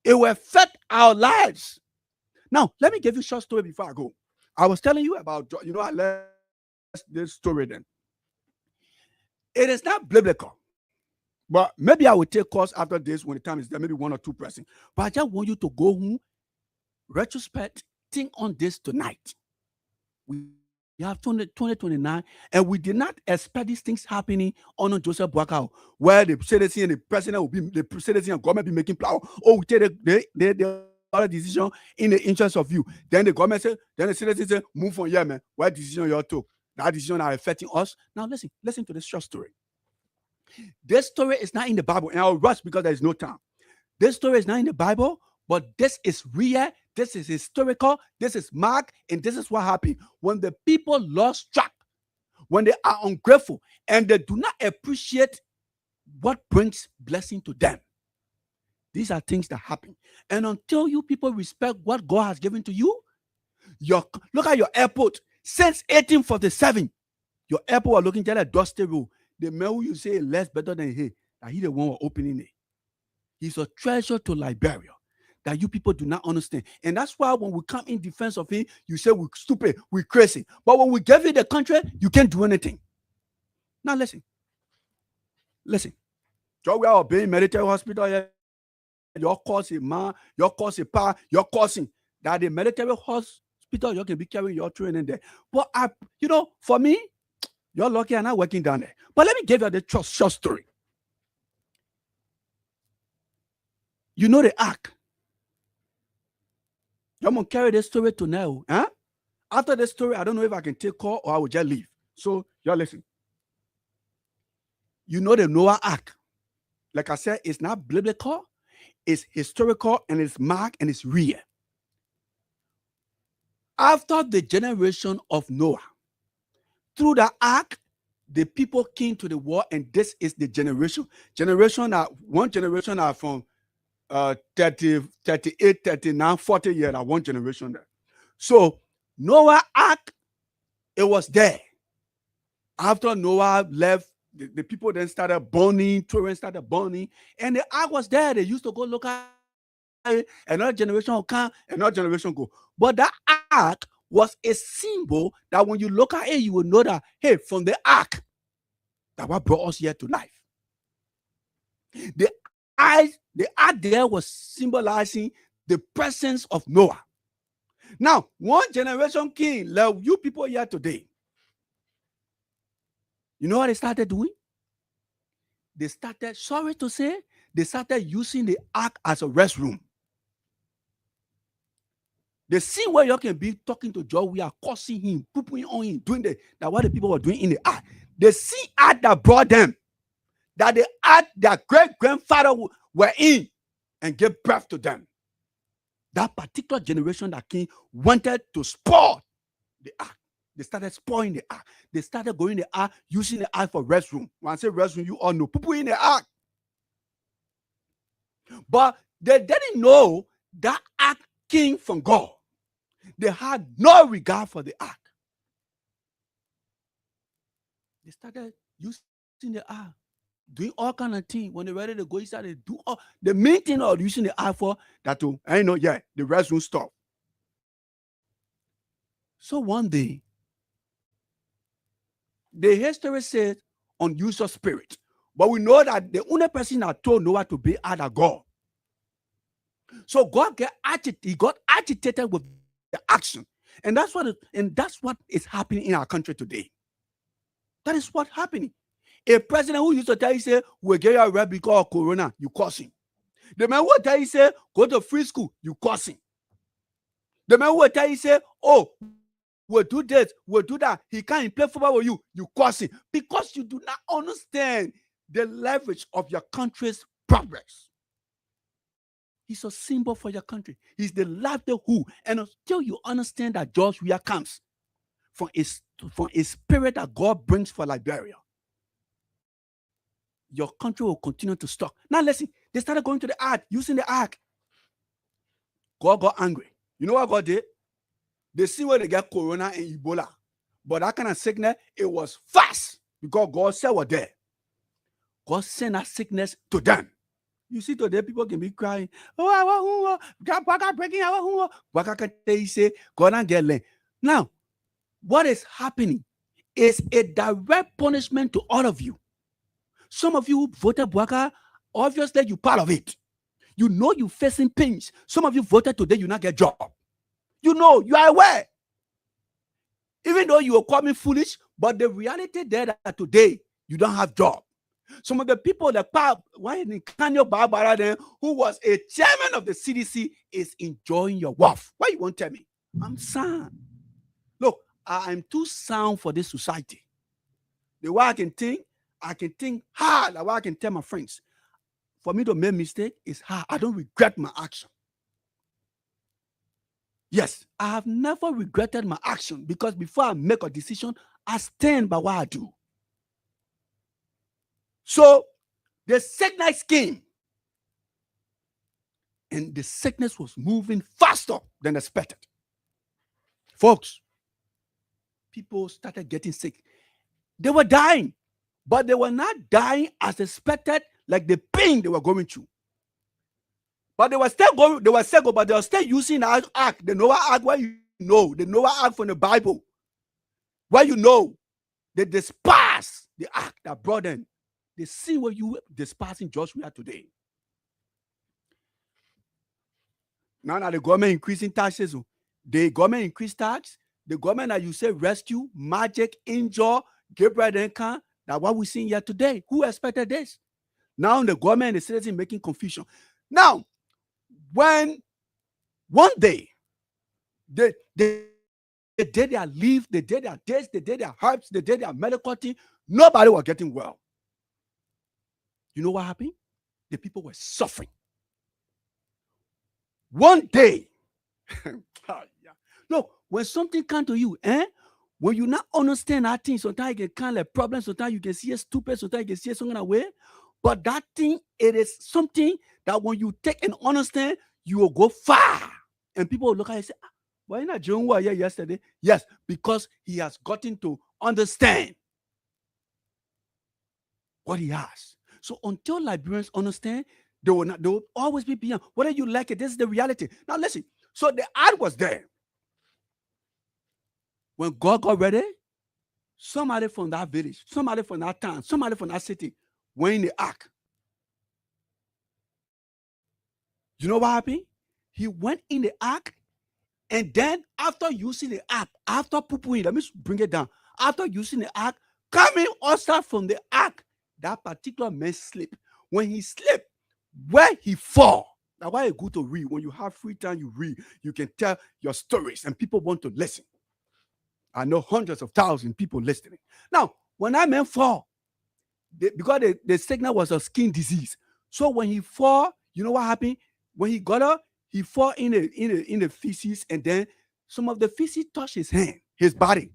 it will affect our lives. Now, let me give you a short story before I go. I was telling you about, I left this story then. It is not biblical. But maybe I will take course after this when the time is there, maybe 1 or 2 persons. But I just want you to go home, retrospect, think on this tonight. We have 2029, and we did not expect these things happening on Joseph Boakai, where the citizen and the president will be, the citizen and government be making plan. Oh, we take the other decision in the interest of you. Then the government said, then the citizen say, move from here, man. What decision you took? That decision are affecting us. Now listen to this short story. This story is not in the Bible, and I'll rush because there is no time. This story is not in the Bible, but this is real. This is historical. This is marked, and this is what happened when the people lost track, when they are ungrateful, and they do not appreciate what brings blessing to them. These are things that happen. And until you people respect what God has given to you, look at your airport. Since 1847, your airport was looking at a dusty road. The man who you say is less better than he, that he the one opening it. He's a treasure to Liberia that you people do not understand. And that's why when we come in defense of him, you say we're stupid, we're crazy. But when we give you the country, you can't do anything. Now listen. So we are obeying military hospital here. Your cause is man, your cause is power, your causing that the military hospital, you can be carrying your training there. But for me, you're lucky I'm not working down there. But let me give you the short story. You know the ark. I'm going to carry this story to now. Huh? After this story, I don't know if I can take call or I will just leave. So, y'all listen. You know the Noah ark. Like I said, it's not biblical. It's historical, and it's marked, and it's real. After the generation of Noah, through the ark, the people came to the war, and this is the generation. One generation are from 30, 38, 39, 40 years, one generation there. So Noah ark, it was there. After Noah left, the people then started burning, children started burning, and the ark was there. They used to go look at it. Another generation will come, another generation go. But that ark was a symbol that when you look at it, you will know that, hey, from the ark, that what brought us here to life. The ark there was symbolizing the presence of Noah. Now, one generation came, like you people here today. You know what they started doing? They started using the ark as a restroom. They see where you can be talking to Joe, we are cursing him, pooping on him, doing that what the people were doing in the ark. They see ark that brought them, that the ark their great-grandfather were in and gave birth to them. That particular generation that came wanted to spoil the ark. They started spoiling the ark. They started going in the ark, using the ark for restroom. When I say restroom, you all know people in the ark. But they didn't know that ark came from God. They had no regard for the ark. They started using the ark, doing all kind of things. When they're ready to go inside, they do all the main thing of using the ark for that too. The restroom stuff. So one day, the history says unusual spirit. But we know that the only person that told Noah to be other God. So God got agitated with the action. And that's what is happening in our country today. That is what's happening. A president who used to tell you, say, we'll get you a rep because of Corona, you cursing. The man who tell you, say, go to free school, you cursing. The man who tell you, say, oh, we'll do this, we'll do that. He can't play football with you, you cursing. Because you do not understand the leverage of your country's progress. He's a symbol for your country. He's the livelihood. And until you understand that George Weah comes from a spirit that God brings for Liberia, your country will continue to stock. Now listen, they started going to the ark, using the ark. God got angry. You know what God did? They see where they get corona and Ebola. But that kind of sickness, it was fast because God said was there. God sent that sickness to them. You see, today people can be crying, oh, God breaking our Waka can say, God and get land. Now, what is happening is a direct punishment to all of you. Some of you who voted Bwaka, obviously you're part of it. You know you're facing pains. Some of you voted today, you not get a job. You know, you are aware. Even though you are coming foolish, but the reality there that today you don't have job. Some of the people that in Kanyo Barbara then, who was a chairman of the CDC, is enjoying your wealth. Why you won't tell me? I'm sound. Look, I'm too sound for this society. The way I can think hard. The way I can tell my friends. For me to make mistake is hard. I don't regret my action. Yes, I have never regretted my action because before I make a decision, I stand by what I do. So the sickness came, and the sickness was moving faster than expected. Folks, people started getting sick. They were dying, but they were not dying as expected, like the pain they were going through. But they were still going, but they were still using the ark, the Noah ark, where you know, the Noah ark from the Bible, where you know they despise the ark that brought them. They see what you despising Joshua today. Now that the government increasing taxes, the government increased tax, the government that you say rescue, magic, injure, Gabriel Duncan, that's what we're seeing here today. Who expected this? Now the government and the citizens making confusion. Now, when one day they did their leave, they did their days, they did their herbs, they did their medical thing, nobody was getting well. You know what happened? The people were suffering. One day, look, when something comes to you, when you not understand that thing, sometimes you can kind of problems, sometimes you can see it stupid, sometimes you can see it some kind of way. But that thing, it is something that when you take and understand, you will go far. And people will look at you and say, why not John was here yesterday? Yes, because he has gotten to understand what he has. So until Liberians understand, they will always be beyond. Whether you like it, this is the reality. Now listen, so the ad was there. When God got ready, somebody from that village, somebody from that town, somebody from that city went in the ark. You know what happened? He went in the ark, and then after using the ark, after poo-pooing, let me bring it down. After using the ark, coming outside from the ark, that particular man slept. When he slept, where he fall. That's why it's good to read. When you have free time, you read. You can tell your stories, and people want to listen. I know hundreds of thousands of people listening. Now, when that man fall, because the sickness was a skin disease. So when he fall, you know what happened? When he got up, he fall in the feces, and then some of the feces touched his hand, his body.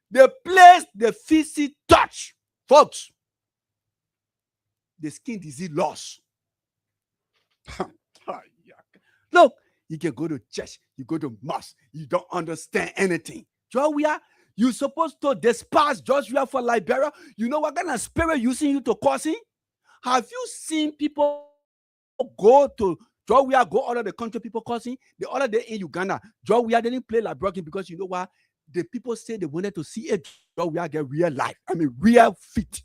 The place the feces touch, folks, the skin disease lost. Look, you can go to church, you go to mosque, you don't understand anything. Joshua, you're supposed to despise Joshua for Liberia. You know what kind of spirit using you to cause him? Have you seen people go to Joshua, go out of the country, people causing? The other day in Uganda, Joshua didn't play Liberia because you know what? The people say they wanted to see a Joshua get real life. I mean, real fit.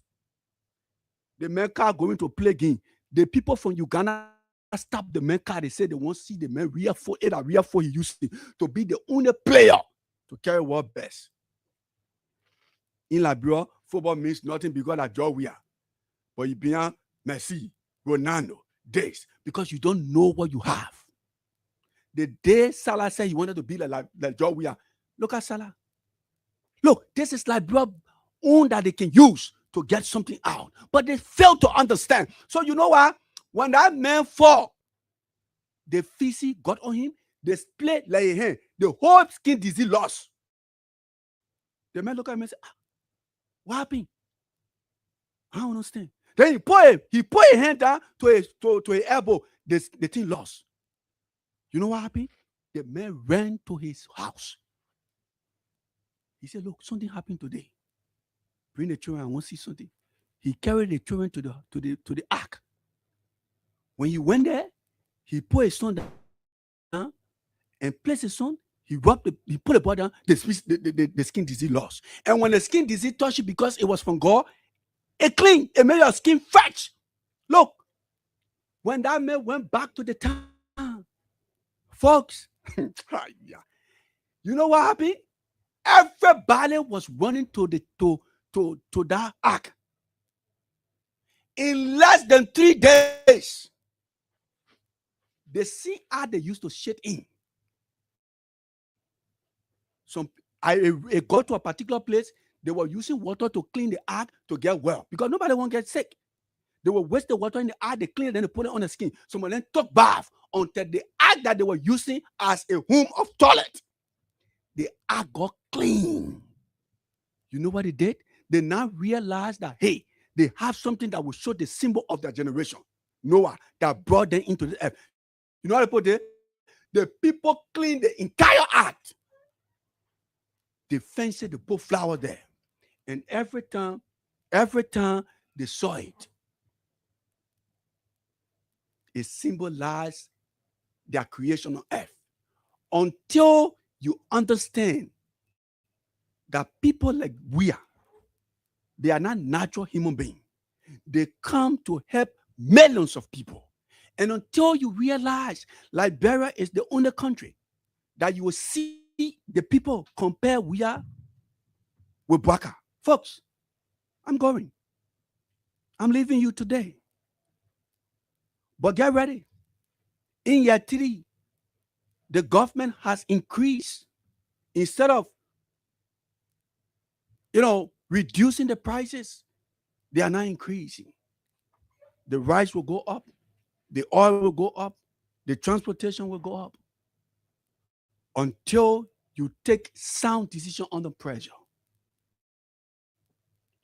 The men car going to play game. The people from Uganda stop the men car. They say they want to see the man real for it. A real for he used to be the only player to carry world best. In Liberia, football means nothing because of Joshua. But you beyond Messi, Ronaldo, days, because you don't know what you have. The day Salah said he wanted to be like Joshua, look at Salah. Look, this is Liberia own that they can use to get something out. But they fail to understand. So you know what? When that man fall, the feces got on him, they split like a hand. The whole skin disease lost. The man look at me and say, what happened? I don't understand. Then he put a hand down to his elbow. The thing lost. You know what happened? The man ran to his house. He said, look, something happened today. Bring the children, I want to see something. He carried the children to the ark. When he went there, he put his son down and placed his son. He put the body down, the skin disease lost. And when the skin disease touched it, because it was from God, it cleaned. It made your skin fresh. Look, when that man went back to the town, folks, you know what happened? Everybody was running to that ark. In less than 3 days, the sea they used to shit in. I got to a particular place, they were using water to clean the ark to get well, because nobody won't get sick. They will waste the water in the ark, they clean it, then they put it on the skin. Some of them took bath until the ark that they were using as a home of toilet, the ark got clean. You know what they did? They now realized that, hey, they have something that will show the symbol of their generation, Noah, that brought them into the earth. You know what people did? The people cleaned the entire ark. They fenced it, they put flour there. And every time they saw it, it symbolized their creation on earth. Until you understand that people like we are, they are not natural human beings. They come to help millions of people. And until you realize Liberia is the only country that you will see the people compare we are with Bwaka. Folks, I'm going. I'm leaving you today. But get ready. In year 3, the government has increased. Instead of, reducing the prices, they are now increasing. The rice will go up. The oil will go up. The transportation will go up. Until you take sound decision under pressure.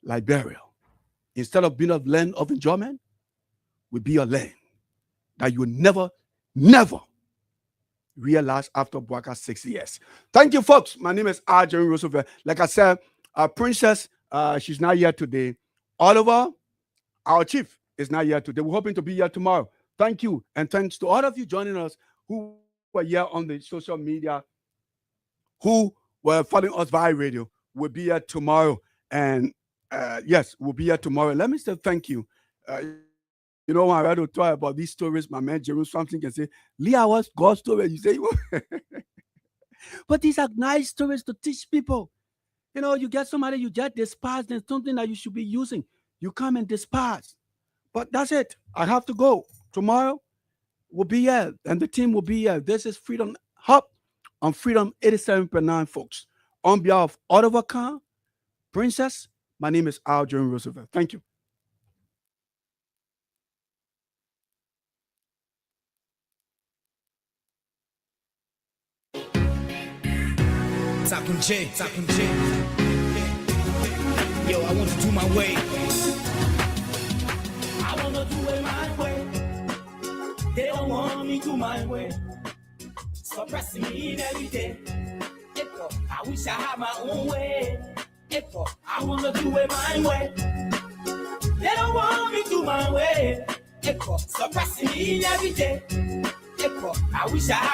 Liberia, instead of being a land of enjoyment, will be a land that you will never realize after Bwaka's 6 years. Thank you, folks. My name is R. Jerry Roosevelt. Like I said, our princess, she's not here today. Oliver, our chief, is not here today. We're hoping to be here tomorrow. Thank you. And thanks to all of you joining us who were here on the social media, who were following us via radio. We'll be here tomorrow. And yes, we'll be here tomorrow. Let me say thank you. You know, when I read to talk about these stories, my man Jerome something can say, Leah, what's God's story? You say, but these are nice stories to teach people. You know, you get somebody you just despise, there's something that you should be using. You come and despise. But that's it. I have to go. Tomorrow, we'll be here, and the team will be here. This is Freedom Hub on Freedom 87.9, folks. On behalf of Oliver Khan, Princess, my name is Al Jerome Roosevelt. Thank you. Talking J. Yo, I want to do my way. I want to do it my way. They don't want me to my way. Suppressing me in every day. I wish I had my own way. I want to do it my way. They don't want me to my way. Suppressing me in every day. I wish I had